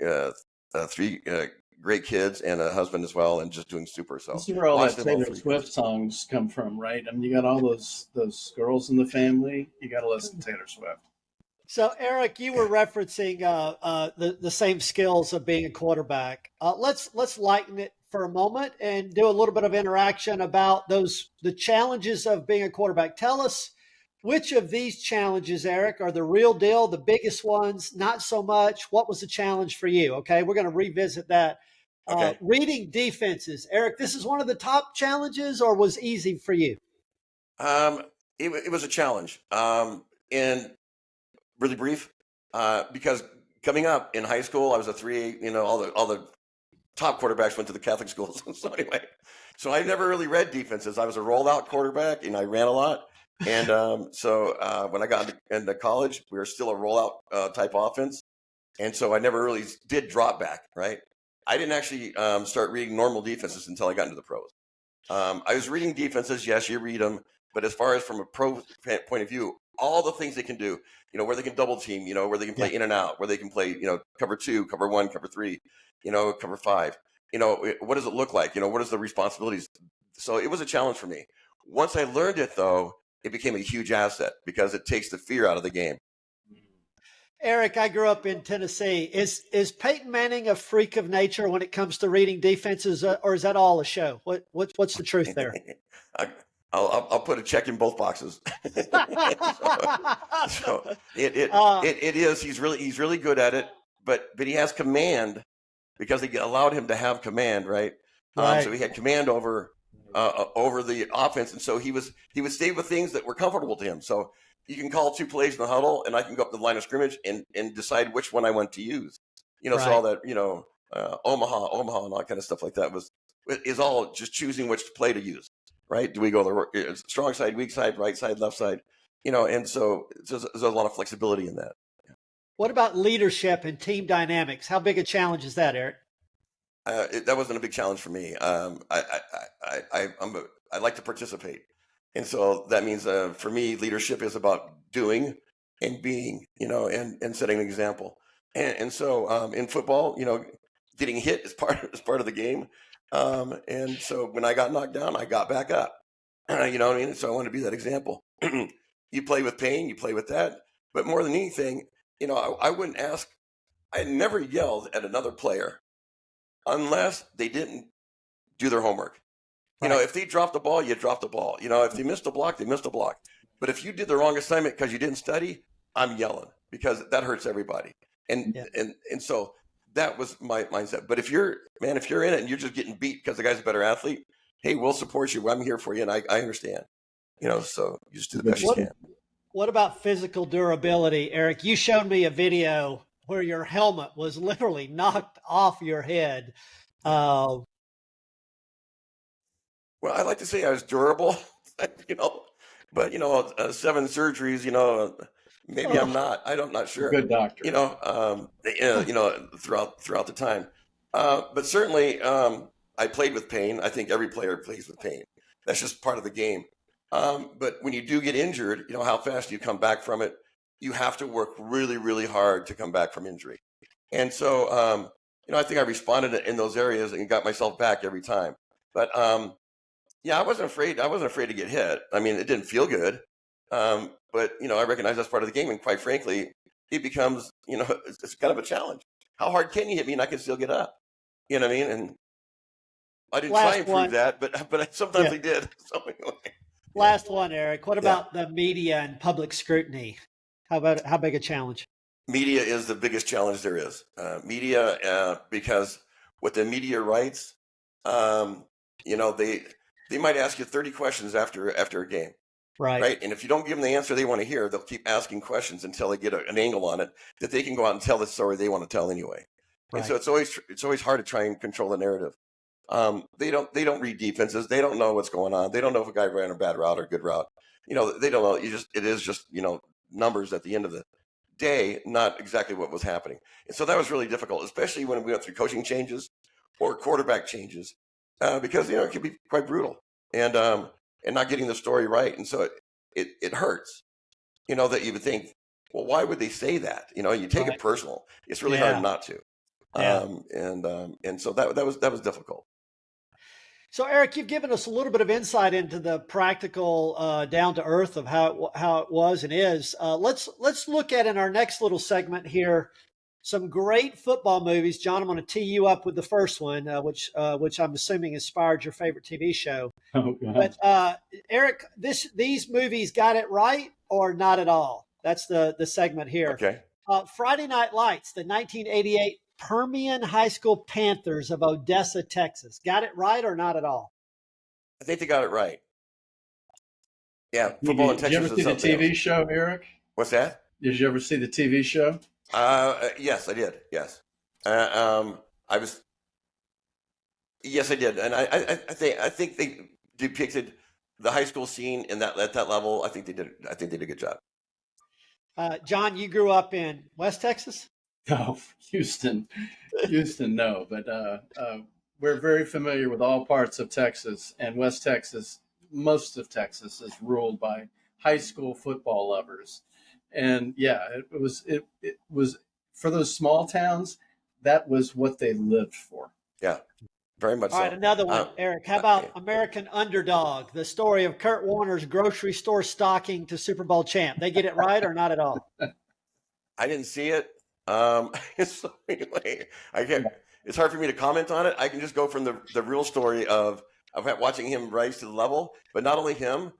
great kids and a husband as well, and just doing super. So this is where all that Taylor Swift songs come from, right? I mean, you got all those girls in the family. You got to listen to Taylor Swift. So, Eric, you were referencing the same skills of being a quarterback. Let's lighten it for a moment and do a little bit of interaction about the challenges of being a quarterback. Tell us which of these challenges, Eric, are the real deal, the biggest ones, not so much. What was the challenge for you? Okay, we're going to revisit that. Okay. Reading defenses. Eric, this is one of the top challenges, or was easy for you? It was a challenge. And really brief, because coming up in high school, I was a 3A. All the top quarterbacks went to the Catholic schools. So anyway, so I never really read defenses. I was a rollout quarterback, and I ran a lot. And so when I got into college, we were still a rollout type offense, and so I never really did drop back. Right, I didn't actually start reading normal defenses until I got into the pros. I was reading defenses. Yes, you read them, but as far as from a pro point of view, all the things they can do, where they can double team, where they can play in and out, where they can play, cover 2, cover 1, cover 3, cover 5, what does it look like? What is the responsibilities? So it was a challenge for me. Once I learned it, though, it became a huge asset because it takes the fear out of the game. Eric, I grew up in Tennessee. Is Peyton Manning a freak of nature when it comes to reading defenses, or is that all a show? What's the truth there? I'll put a check in both boxes. so it is. He's really good at it, but he has command because they allowed him to have command, right? Right. So he had command over the offense, and so he would stay with things that were comfortable to him. So you can call 2 plays in the huddle, and I can go up to the line of scrimmage and decide which one I want to use. Right. So all that Omaha, and all that kind of stuff like that is all just choosing which play to use. Right? Do we go the strong side, weak side, right side, left side? And so there's a lot of flexibility in that. What about leadership and team dynamics? How big a challenge is that, Eric? That wasn't a big challenge for me. I like to participate, and so that means for me, leadership is about doing and being, and setting an example. And so in football, getting hit is part of the game. And so when I got knocked down, I got back up. You know what I mean? So I want to be that example. You play with pain, you play with that. But more than anything, I wouldn't ask. I never yelled at another player unless they didn't do their homework. Right. If they dropped the ball, you dropped the ball. If they missed a block, they missed a block. But if you did the wrong assignment because you didn't study, I'm yelling because that hurts everybody. And so that was my mindset. But if you're in it and you're just getting beat because the guy's a better athlete, hey, we'll support you. I'm here for you, and I understand. So you just do the best you can. What about physical durability, Eric? You showed me a video where your helmet was literally knocked off your head. Uh, Well, I like to say I was durable, you know, but 7 surgeries, maybe I'm oh, not. I'm not A sure. good doctor. Throughout the time, but certainly I played with pain. I think every player plays with pain. That's just part of the game. But when you do get injured, how fast you come back from it. You have to work really, really hard to come back from injury. And so, I think I responded in those areas and got myself back every time. But yeah, I wasn't afraid. I wasn't afraid to get hit. I mean, it didn't feel good, but I recognize that's part of the game. And quite frankly, it becomes it's kind of a challenge. How hard can you hit me and I can still get up? You know what I mean? And I didn't try last and prove one. that, but sometimes Yeah. I did. So anyway, Last one, Eric. What yeah. about the media and public scrutiny? How big a challenge? Media is the biggest challenge there is. Media, because what the media writes, they might ask you 30 questions after a game. Right. And if you don't give them the answer they want to hear, they'll keep asking questions until they get an angle on it that they can go out and tell the story they want to tell anyway. Right. And so it's always hard to try and control the narrative. They don't read defenses. They don't know what's going on. They don't know if a guy ran a bad route or good route. They don't know. It is just numbers at the end of the day, not exactly what was happening. And so that was really difficult, especially when we went through coaching changes or quarterback changes, because it can be quite brutal. And not getting the story right. And so it hurts, that you would think, well, why would they say that? You take it personal. It's really hard not to. Yeah. And so that was difficult. So, Eric, you've given us a little bit of insight into the practical, down to earth of how it was and is. Let's look at in our next little segment here some great football movies. John, I'm going to tee you up with the first one, which I'm assuming inspired your favorite TV show. Oh, God. But Eric, these movies got it right or not at all? That's the segment here. Okay. Friday Night Lights, the 1988 Permian High School Panthers of Odessa, Texas. Got it right or not at all? I think they got it right. Yeah, football in Did you Texas ever see is the something TV else. show, Eric? What's that? Did you ever see the TV show? Yes, I did. Yes. I was. Yes, I did, and I think they depicted the high school scene in at that level. I think they did a good job. John, you grew up in West Texas? No, Houston, no. But we're very familiar with all parts of Texas, and West Texas. Most of Texas is ruled by high school football lovers, and yeah, it was for those small towns. That was what they lived for. Yeah, very much All right, so. another one, Eric. How about American Underdog, the story of Kurt Warner's grocery store stocking to Super Bowl champ? They get it right or not at all? I didn't see it. So anyway, it's hard for me to comment on it. I can just go from the real story of watching him rise to the level, but not only him.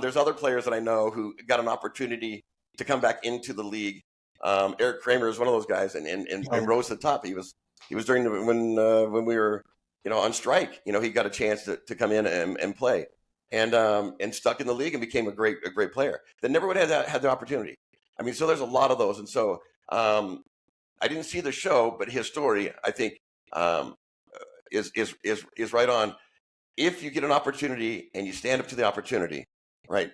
There's other players that I know who got an opportunity to come back into the league. Eric Kramer is one of those guys, and rose to the top. He was during when we were on strike. He got a chance to come in and play, and stuck in the league and became a great player that never would have had the opportunity. I mean, so there's a lot of those, and so I didn't see the show, but his story I think is right on. If you get an opportunity and you stand up to the opportunity, right,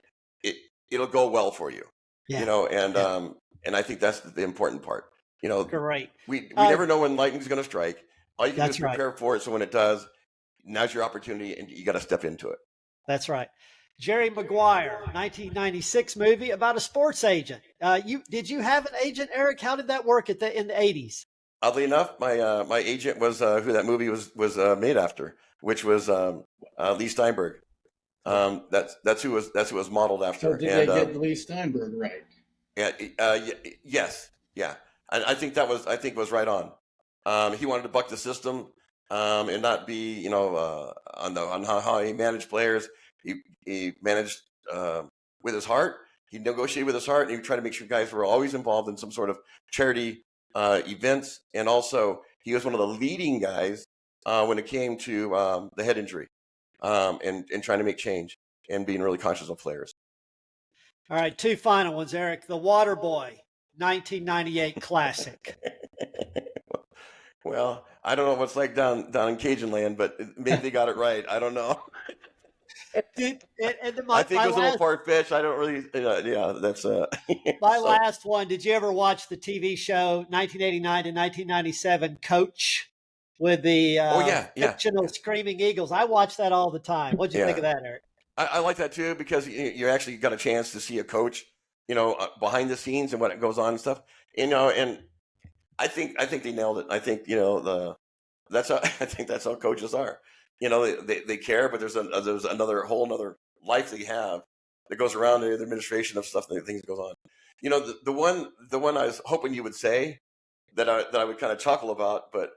it'll go well for you. Yeah. And I think that's the important part. Great. We never know when lightning's going to strike. All you can do is That's right. prepare for it. So when it does, now's your opportunity, and you got to step into it. That's right. Jerry Maguire, 1996 movie about a sports agent. Did you have an agent, Eric? How did that work in the 80s? Oddly enough, my agent was who that movie was made after, which was Lee Steinberg. That's who it was modeled after. So did they get Lee Steinberg right? Yes, yeah. I think was right on. He wanted to buck the system and not be on how he managed players. He managed with his heart. He negotiated with his heart, and he tried to make sure guys were always involved in some sort of charity events. And also, he was one of the leading guys when it came to the head injury and trying to make change and being really conscious of players. All right, two final ones, Eric. The Water Boy, 1998 classic. Well, I don't know what's like down in Cajun land, but maybe they got it right. I don't know. Dude, and I think my it was a little last, far-fetched. I don't really, yeah, that's my so, last one. Did you ever watch the TV show 1989 to 1997 Coach with the oh yeah, fictional Screaming Eagles? I watch that all the time. What'd you think yeah. of that, Eric? I like that too because you actually got a chance to see a coach, behind the scenes and what goes on and stuff. And I think they nailed it. I think that's how I think that's how coaches are. They care, but there's another whole another life they have that goes around the administration of stuff and things that goes on. The one I was hoping you would say that I would kind of chuckle about, but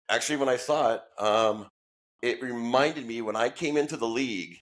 actually when I saw it, it reminded me when I came into the league.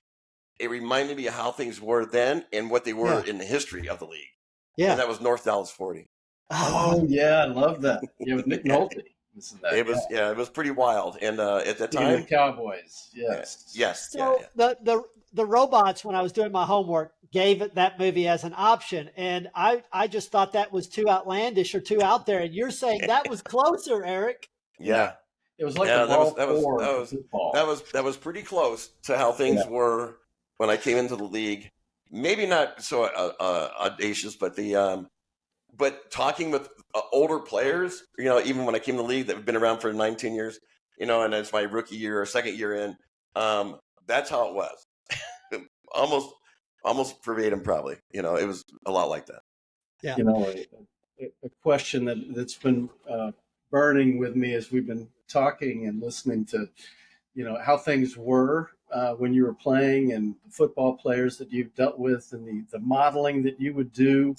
It reminded me of how things were then and what they were in the history of the league. And Yeah. that was North Dallas 40. Oh yeah, I love that. Yeah, with Nick Yeah. Nolte. This is that. It was pretty wild. And at that Speaking of time, Cowboys, yes. yes, So the robots, when I was doing my homework, gave it that movie as an option, and I just thought that was too outlandish or too out there. And you're saying that was closer, Eric. yeah. It was like Yeah, the ball four of football. that was pretty close to how things were when I came into the league. Maybe not so audacious, but but talking with older players, even when I came to the league that have been around for 19 years, and it's my rookie year or second year in, that's how it was. almost verbatim, probably. It was a lot like that. Yeah. A question that's been burning with me as we've been talking and listening to, how things were when you were playing and the football players that you've dealt with and the modeling that you would do,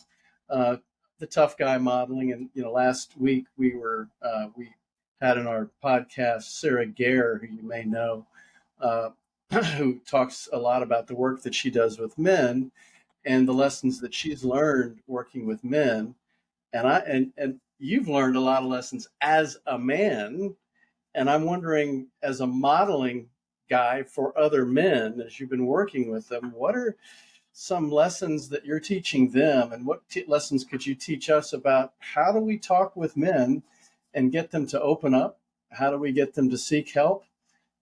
the tough guy modeling. And, last week we had in our podcast, Sarah Gare, who you may know, who talks a lot about the work that she does with men and the lessons that she's learned working with men. And you've learned a lot of lessons as a man. And I'm wondering, as a modeling guy for other men, as you've been working with them, what are some lessons that you're teaching them? And what lessons could you teach us about how do we talk with men and get them to open up? How do we get them to seek help?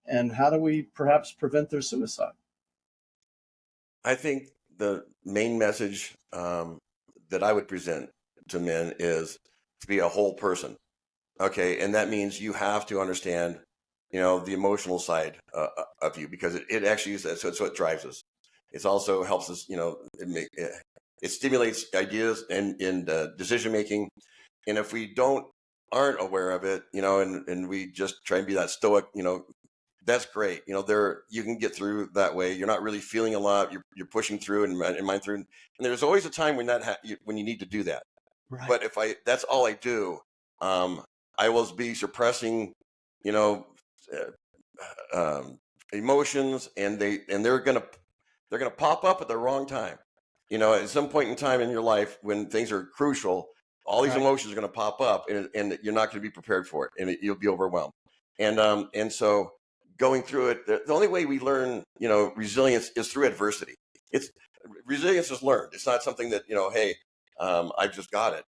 And how do we perhaps prevent their suicide? I think the main message that I would present to men is to be a whole person. Okay, and that means you have to understand, the emotional side of you, because it actually is so it drives us. It also helps us, it stimulates ideas and decision making. And if we aren't aware of it, and we just try and be that stoic, that's great. You can get through that way. You're not really feeling a lot. You're pushing through and mind through. And there's always a time when when you need to do that. Right. But if that's all I do, I will be suppressing, emotions, and they're gonna pop up at the wrong time. At some point in time in your life when things are crucial, all these emotions are going to pop up, and you're not going to be prepared for it, and you'll be overwhelmed. And so going through it, the only way we learn, resilience is through adversity. Resilience is learned. It's not something that, hey, I've just got it.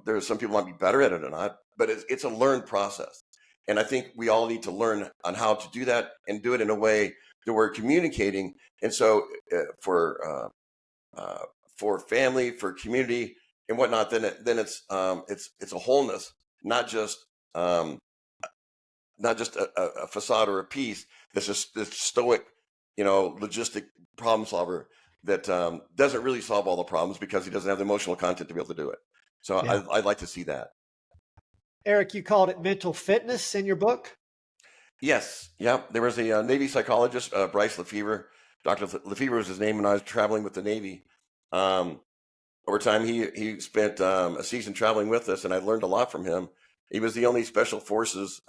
There's some people might be better at it or not, but it's a learned process. And I think we all need to learn on how to do that and do it in a way that we're communicating. And so for family, for community and whatnot, then it's a wholeness, not just a facade or a piece that's just this stoic, logistic problem solver that doesn't really solve all the problems because he doesn't have the emotional content to be able to do it. So Yeah. I'd like to see that. Eric, you called it mental fitness in your book? Yes. Yeah. There was a Navy psychologist, Bryce Lefevre. Dr. Lefevre was his name when I was traveling with the Navy. Over time, he spent a season traveling with us, and I learned a lot from him. He was the only Special Forces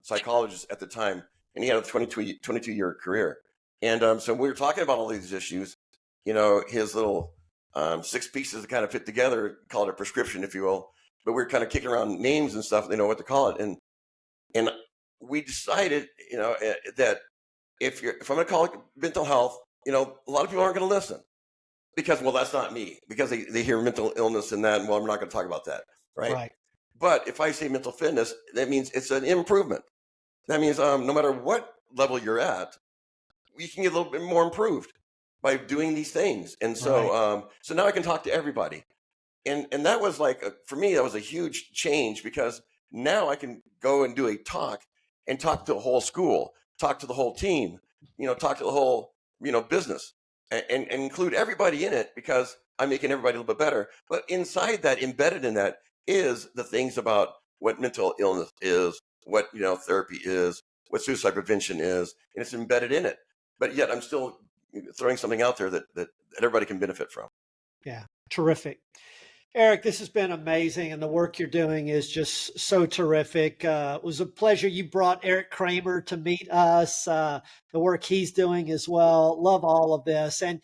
psychologist at the time, and he had a 22-year career. And so we were talking about all these issues, his little 6 pieces that kind of fit together, call it a prescription, if you will. But we were kind of kicking around names and stuff, what to call it. And we decided, that if I'm going to call it mental health, a lot of people aren't going to listen. because, well, that's not me, because they hear mental illness and that, and well, I'm not going to talk about that, right? Right. But if I say mental fitness, that means it's an improvement. That means no matter what level you're at, you can get a little bit more improved by doing these things. And so, so now I can talk to everybody. And that was like, for me, that was a huge change, because now I can go and do a talk and talk to the whole school, talk to the whole team, talk to the whole, business, and include everybody in it, because I'm making everybody a little bit better. But inside that, embedded in that, is the things about what mental illness is, what, therapy is, what suicide prevention is, and it's embedded in it. But yet I'm still throwing something out there that everybody can benefit from. Yeah. Terrific. Eric, this has been amazing, and the work you're doing is just so terrific. It was a pleasure. You brought Eric Kramer to meet us, the work he's doing as well. Love all of this. And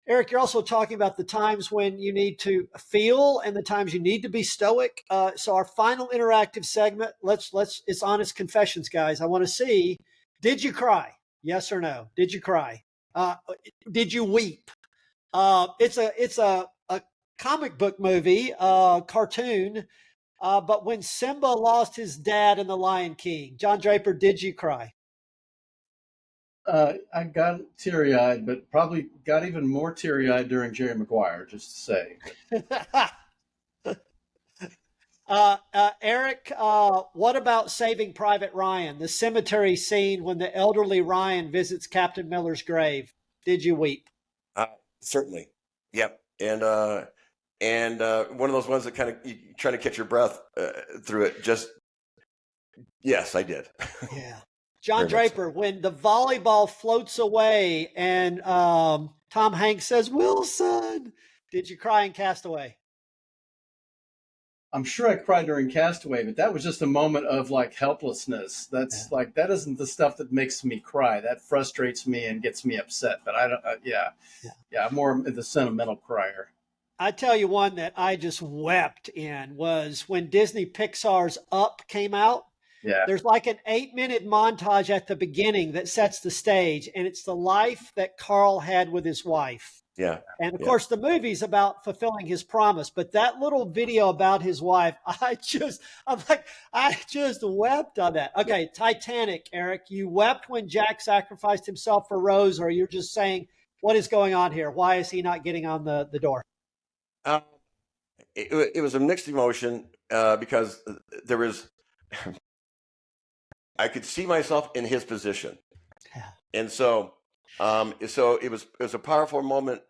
Eric, you're also talking about the times when you need to feel and the times you need to be stoic. So our final interactive segment, it's honest confessions, guys. I want to see, did you cry? Yes or no? Did you cry? Did you weep? It's a comic book movie, cartoon. But when Simba lost his dad in The Lion King, John Draper, did you cry? I got teary-eyed, but probably got even more teary-eyed during Jerry Maguire, just to say. Eric, what about Saving Private Ryan, the cemetery scene when the elderly Ryan visits Captain Miller's grave? Did you weep? Certainly. Yep. And one of those ones that kind of, you trying to catch your breath through it. Just, yes, I did. Yeah. John Draper, when the volleyball floats away and Tom Hanks says, "Wilson," did you cry in Castaway? I'm sure I cried during Castaway, but that was just a moment of like helplessness. That's like, that isn't the stuff that makes me cry. That frustrates me and gets me upset. But I don't, I'm more the sentimental crier. I tell you, one that I just wept in was when Disney Pixar's Up came out. Yeah. There's like an 8-minute montage at the beginning that sets the stage, and it's the life that Carl had with his wife. Yeah. And of course, the movie's about fulfilling his promise, but that little video about his wife, I just wept on that. Okay, Titanic, Eric, you wept when Jack sacrificed himself for Rose, or you're just saying, what is going on here? Why is he not getting on the door? It was a mixed emotion because there was, I could see myself in his position. Yeah. And so it was a powerful moment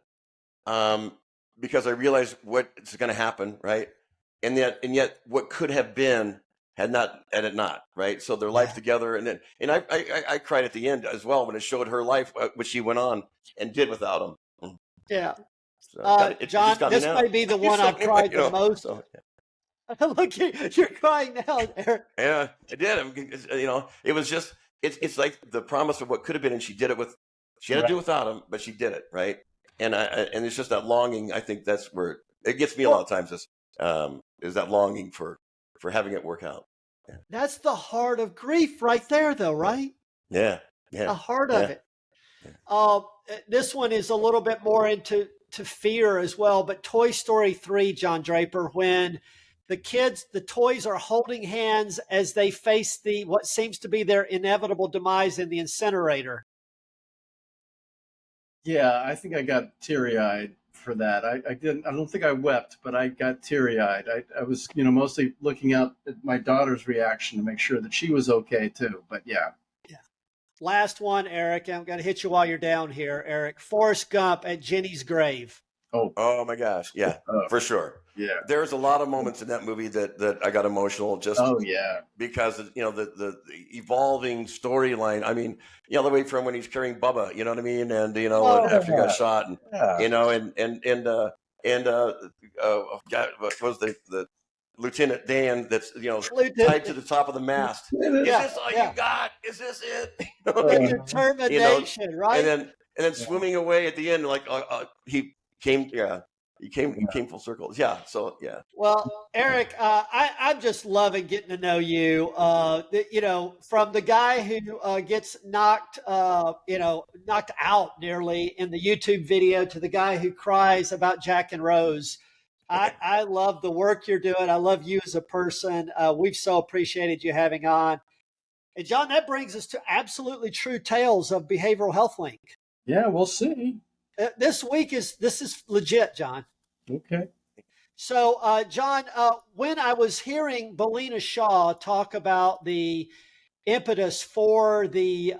because I realized what's going to happen, right? And yet what could have been had it not, right? So their life together, and I cried at the end as well when it showed her life, what she went on and did without him. Yeah. So John, this may be the one I've cried the most. So, Look, you're crying now, Eric. Yeah, I did. It was just, it's like the promise of what could have been, and she did it she had to do without him, but she did it, right? And it's just that longing. I think that's where it gets me a lot of times. Is that longing for having it work out. Yeah. That's the heart of grief, right there, though, right? Yeah, the heart of it. Yeah. This one is a little bit more into fear as well. But Toy Story 3, John Draper, when the toys are holding hands as they face what seems to be their inevitable demise in the incinerator. Yeah, I think I got teary-eyed for that. I don't think I wept, but I got teary-eyed. I was, mostly looking out at my daughter's reaction to make sure that she was okay too. But yeah. Yeah. Last one, Eric. I'm going to hit you while you're down here, Eric. Forrest Gump at Jenny's grave. Oh my gosh. Yeah, for sure. Yeah. There's a lot of moments in that movie that I got emotional just because the evolving storyline. I mean, the way from when he's carrying Bubba, you know what I mean? And after he got shot and God, what was the Lieutenant Dan that's tied to the top of the mast. Is this all you got? Is this it? Determination, right? And then swimming away at the end, like he came. Yeah, You came full circle. Yeah. So yeah. Well, Eric, I'm just loving getting to know you. From the guy who gets knocked out nearly in the YouTube video to the guy who cries about Jack and Rose. I love the work you're doing. I love you as a person. We've so appreciated you having on. And John, that brings us to absolutely true tales of Behavioral Health Link. Yeah, we'll see. This is legit, John. Okay. So, John, when I was hearing Belina Shaw talk about the impetus for the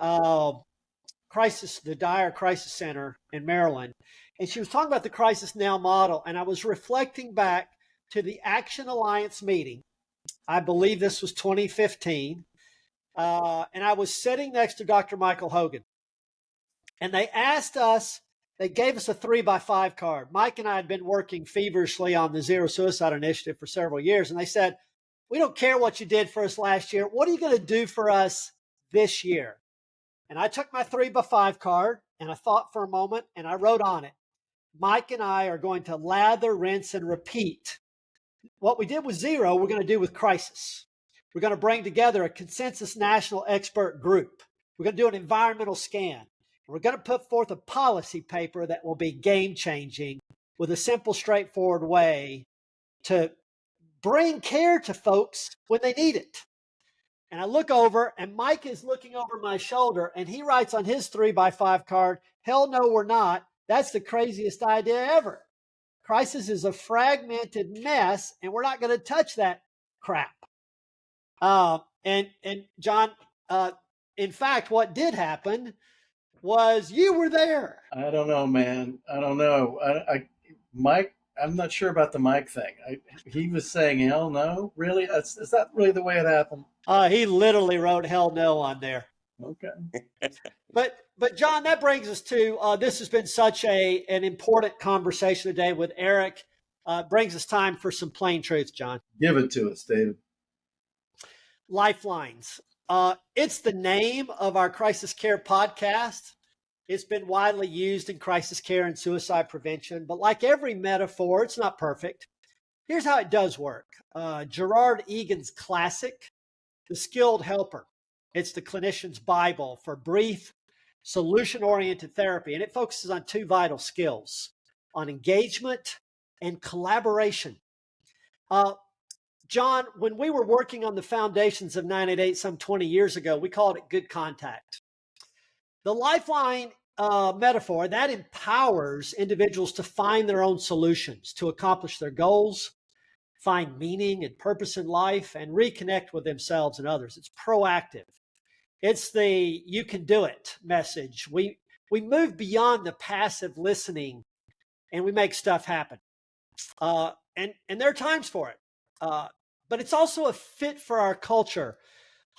Dire Crisis Center in Maryland, and she was talking about the Crisis Now model, and I was reflecting back to the Action Alliance meeting. I believe this was 2015, and I was sitting next to Dr. Michael Hogan, and they gave us a 3x5 card. Mike and I had been working feverishly on the Zero Suicide Initiative for several years. And they said, we don't care what you did for us last year. What are you going to do for us this year? And I took my 3x5 card and I thought for a moment and I wrote on it, Mike and I are going to lather, rinse, and repeat. What we did with Zero, we're going to do with Crisis. We're going to bring together a consensus national expert group. We're going to do an environmental scan. We're going to put forth a policy paper that will be game-changing with a simple, straightforward way to bring care to folks when they need it. And I look over, and Mike is looking over my shoulder, and he writes on his 3x5 card, hell no, we're not. That's the craziest idea ever. Crisis is a fragmented mess, and we're not going to touch that crap. And John, in fact, what did happen was you were there. I don't know, man. I don't know. Mike, I'm not sure about the Mike thing. He was saying, hell no? Really? Is that really the way it happened? He literally wrote hell no on there. Okay. But John, that brings us to, this has been such an important conversation today with Eric. Brings us time for some plain truth, John. Give it to us, David. Lifelines. It's the name of our crisis care podcast. It's been widely used in crisis care and suicide prevention, but like every metaphor, it's not perfect. Here's how it does work. Gerard Egan's classic, The Skilled Helper. It's the clinician's Bible for brief, solution-oriented therapy, and it focuses on two vital skills, on engagement and collaboration. John, when we were working on the foundations of 988 some 20 years ago, we called it good contact. The Lifeline metaphor, that empowers individuals to find their own solutions, to accomplish their goals, find meaning and purpose in life, and reconnect with themselves and others. It's proactive. It's the you can do it message. We move beyond the passive listening and we make stuff happen. And there are times for it. But it's also a fit for our culture.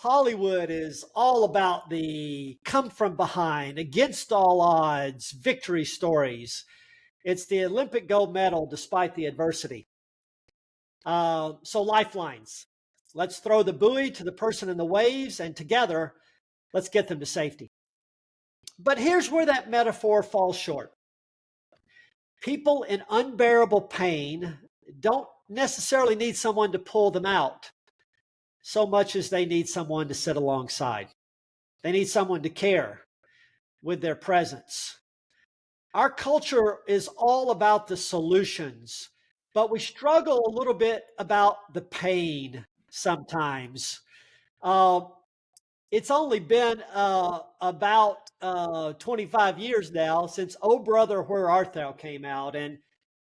Hollywood is all about the come from behind, against all odds, victory stories. It's the Olympic gold medal despite the adversity. So lifelines. Let's throw the buoy to the person in the waves, and together, let's get them to safety. But here's where that metaphor falls short. People in unbearable pain don't necessarily need someone to pull them out so much as they need someone to sit alongside. They need someone to care with their presence. Our culture is all about the solutions, but we struggle a little bit about the pain sometimes. It's only been about 25 years now since Oh Brother, Where Art Thou came out. And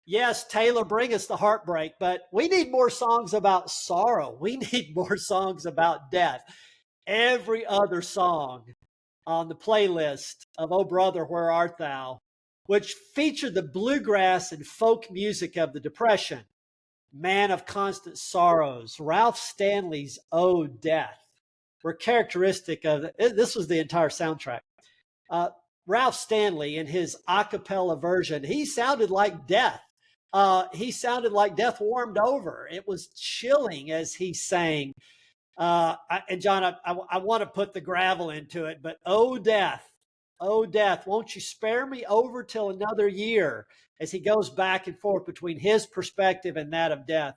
yes, Taylor, bring us the heartbreak, but we need more songs about sorrow. We need more songs about death. Every other song on the playlist of Oh Brother, Where Art Thou, which featured the bluegrass and folk music of the Depression, Man of Constant Sorrows, Ralph Stanley's Oh Death, were characteristic of, this was the entire soundtrack. Ralph Stanley, in his a cappella version, he sounded like death. He sounded like death warmed over. It was chilling as he sang. And John, I want to put the gravel into it, but oh, death, "Oh, death, won't you spare me over till another year?" As he goes back and forth between his perspective and that of death.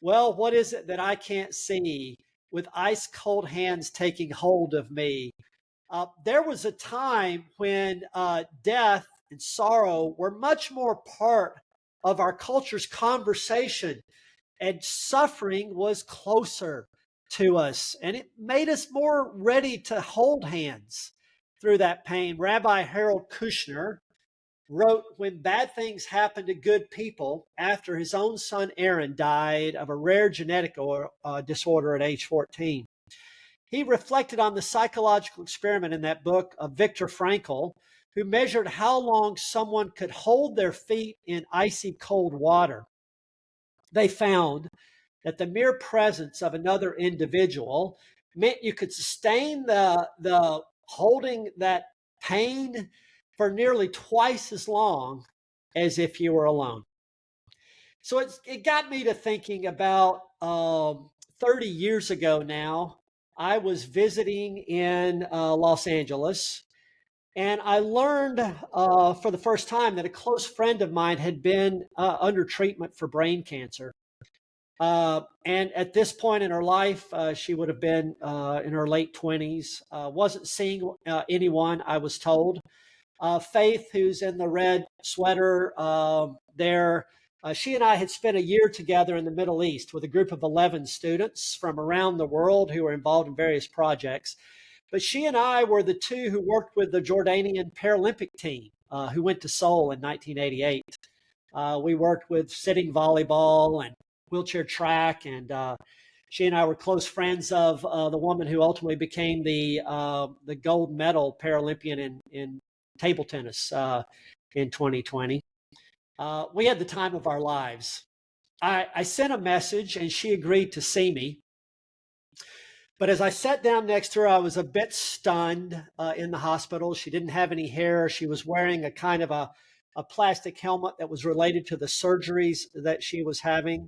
Well, what is it that I can't see with ice cold hands taking hold of me? There was a time when death and sorrow were much more part of our culture's conversation, and suffering was closer to us, and it made us more ready to hold hands through that pain. Rabbi Harold Kushner wrote, when bad things happen to good people after his own son Aaron died of a rare genetic disorder at age 14. He reflected on the psychological experiment in that book of Viktor Frankl, who measured how long someone could hold their feet in icy cold water. They found that the mere presence of another individual meant you could sustain the holding that pain for nearly twice as long as if you were alone. So it got me to thinking about 30 years ago now. I was visiting in Los Angeles, and I learned for the first time that a close friend of mine had been under treatment for brain cancer. And at this point in her life, she would have been in her late 20s, wasn't seeing anyone, I was told. Faith, who's in the red sweater there, she and I had spent a year together in the Middle East with a group of 11 students from around the world who were involved in various projects. But she and I were the two who worked with the Jordanian Paralympic team who went to Seoul in 1988. We worked with sitting volleyball and wheelchair track, and she and I were close friends of the woman who ultimately became the gold medal Paralympian in table tennis in 2020. We had the time of our lives. I sent a message and she agreed to see me. But as I sat down next to her, I was a bit stunned in the hospital. She didn't have any hair. She was wearing a kind of a plastic helmet that was related to the surgeries that she was having.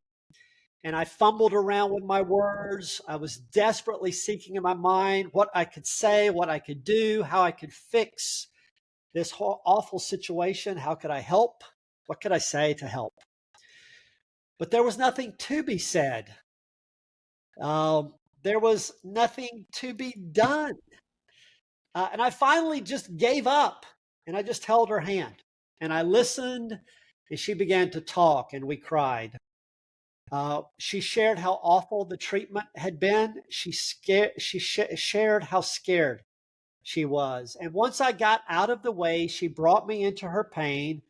And I fumbled around with my words. I was desperately seeking in my mind what I could say, what I could do, how I could fix this whole awful situation. How could I help? What could I say to help? But there was nothing to be said. There was nothing to be done. And I finally just gave up, and I just held her hand. And I listened, and she began to talk, and we cried. She shared how awful the treatment had been. She shared how scared she was. And once I got out of the way, she brought me into her pain,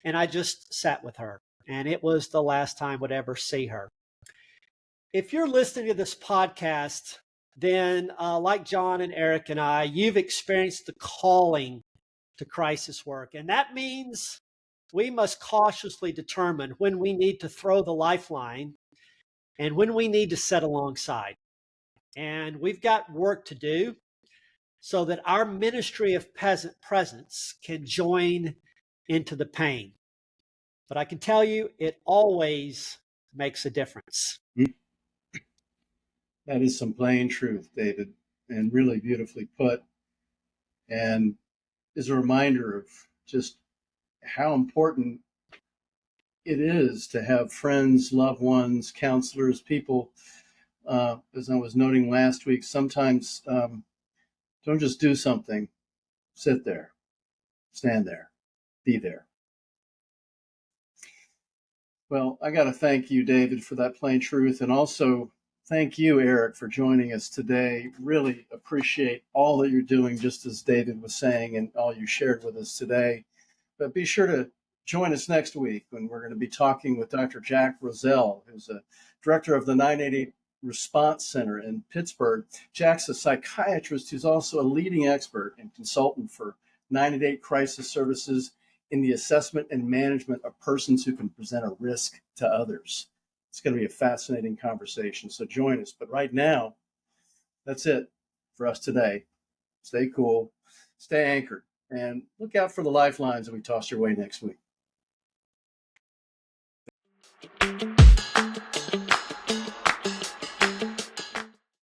and I just sat with her. And it was the last time I would ever see her. If you're listening to this podcast, then like John and Eric and I, you've experienced the calling to crisis work. And that means we must cautiously determine when we need to throw the lifeline and when we need to set alongside. And we've got work to do so that our ministry of presence can join into the pain. But I can tell you, it always makes a difference. That is some plain truth, David, and really beautifully put, and is a reminder of just how important it is to have friends, loved ones, counselors, people. As I was noting last week, sometimes don't just do something, sit there, stand there, be there. Well, I got to thank you, David, for that plain truth, and also thank you, Eric, for joining us today. Really appreciate all that you're doing, just as David was saying, and all you shared with us today. But be sure to join us next week when we're going to be talking with Dr. Jack Roselle, who's a director of the 988 Response Center in Pittsburgh. Jack's a psychiatrist who's also a leading expert and consultant for 988 Crisis Services in the assessment and management of persons who can present a risk to others. It's going to be a fascinating conversation, so join us. But right now, that's it for us today. Stay cool, stay anchored, and look out for the lifelines that we toss your way next week.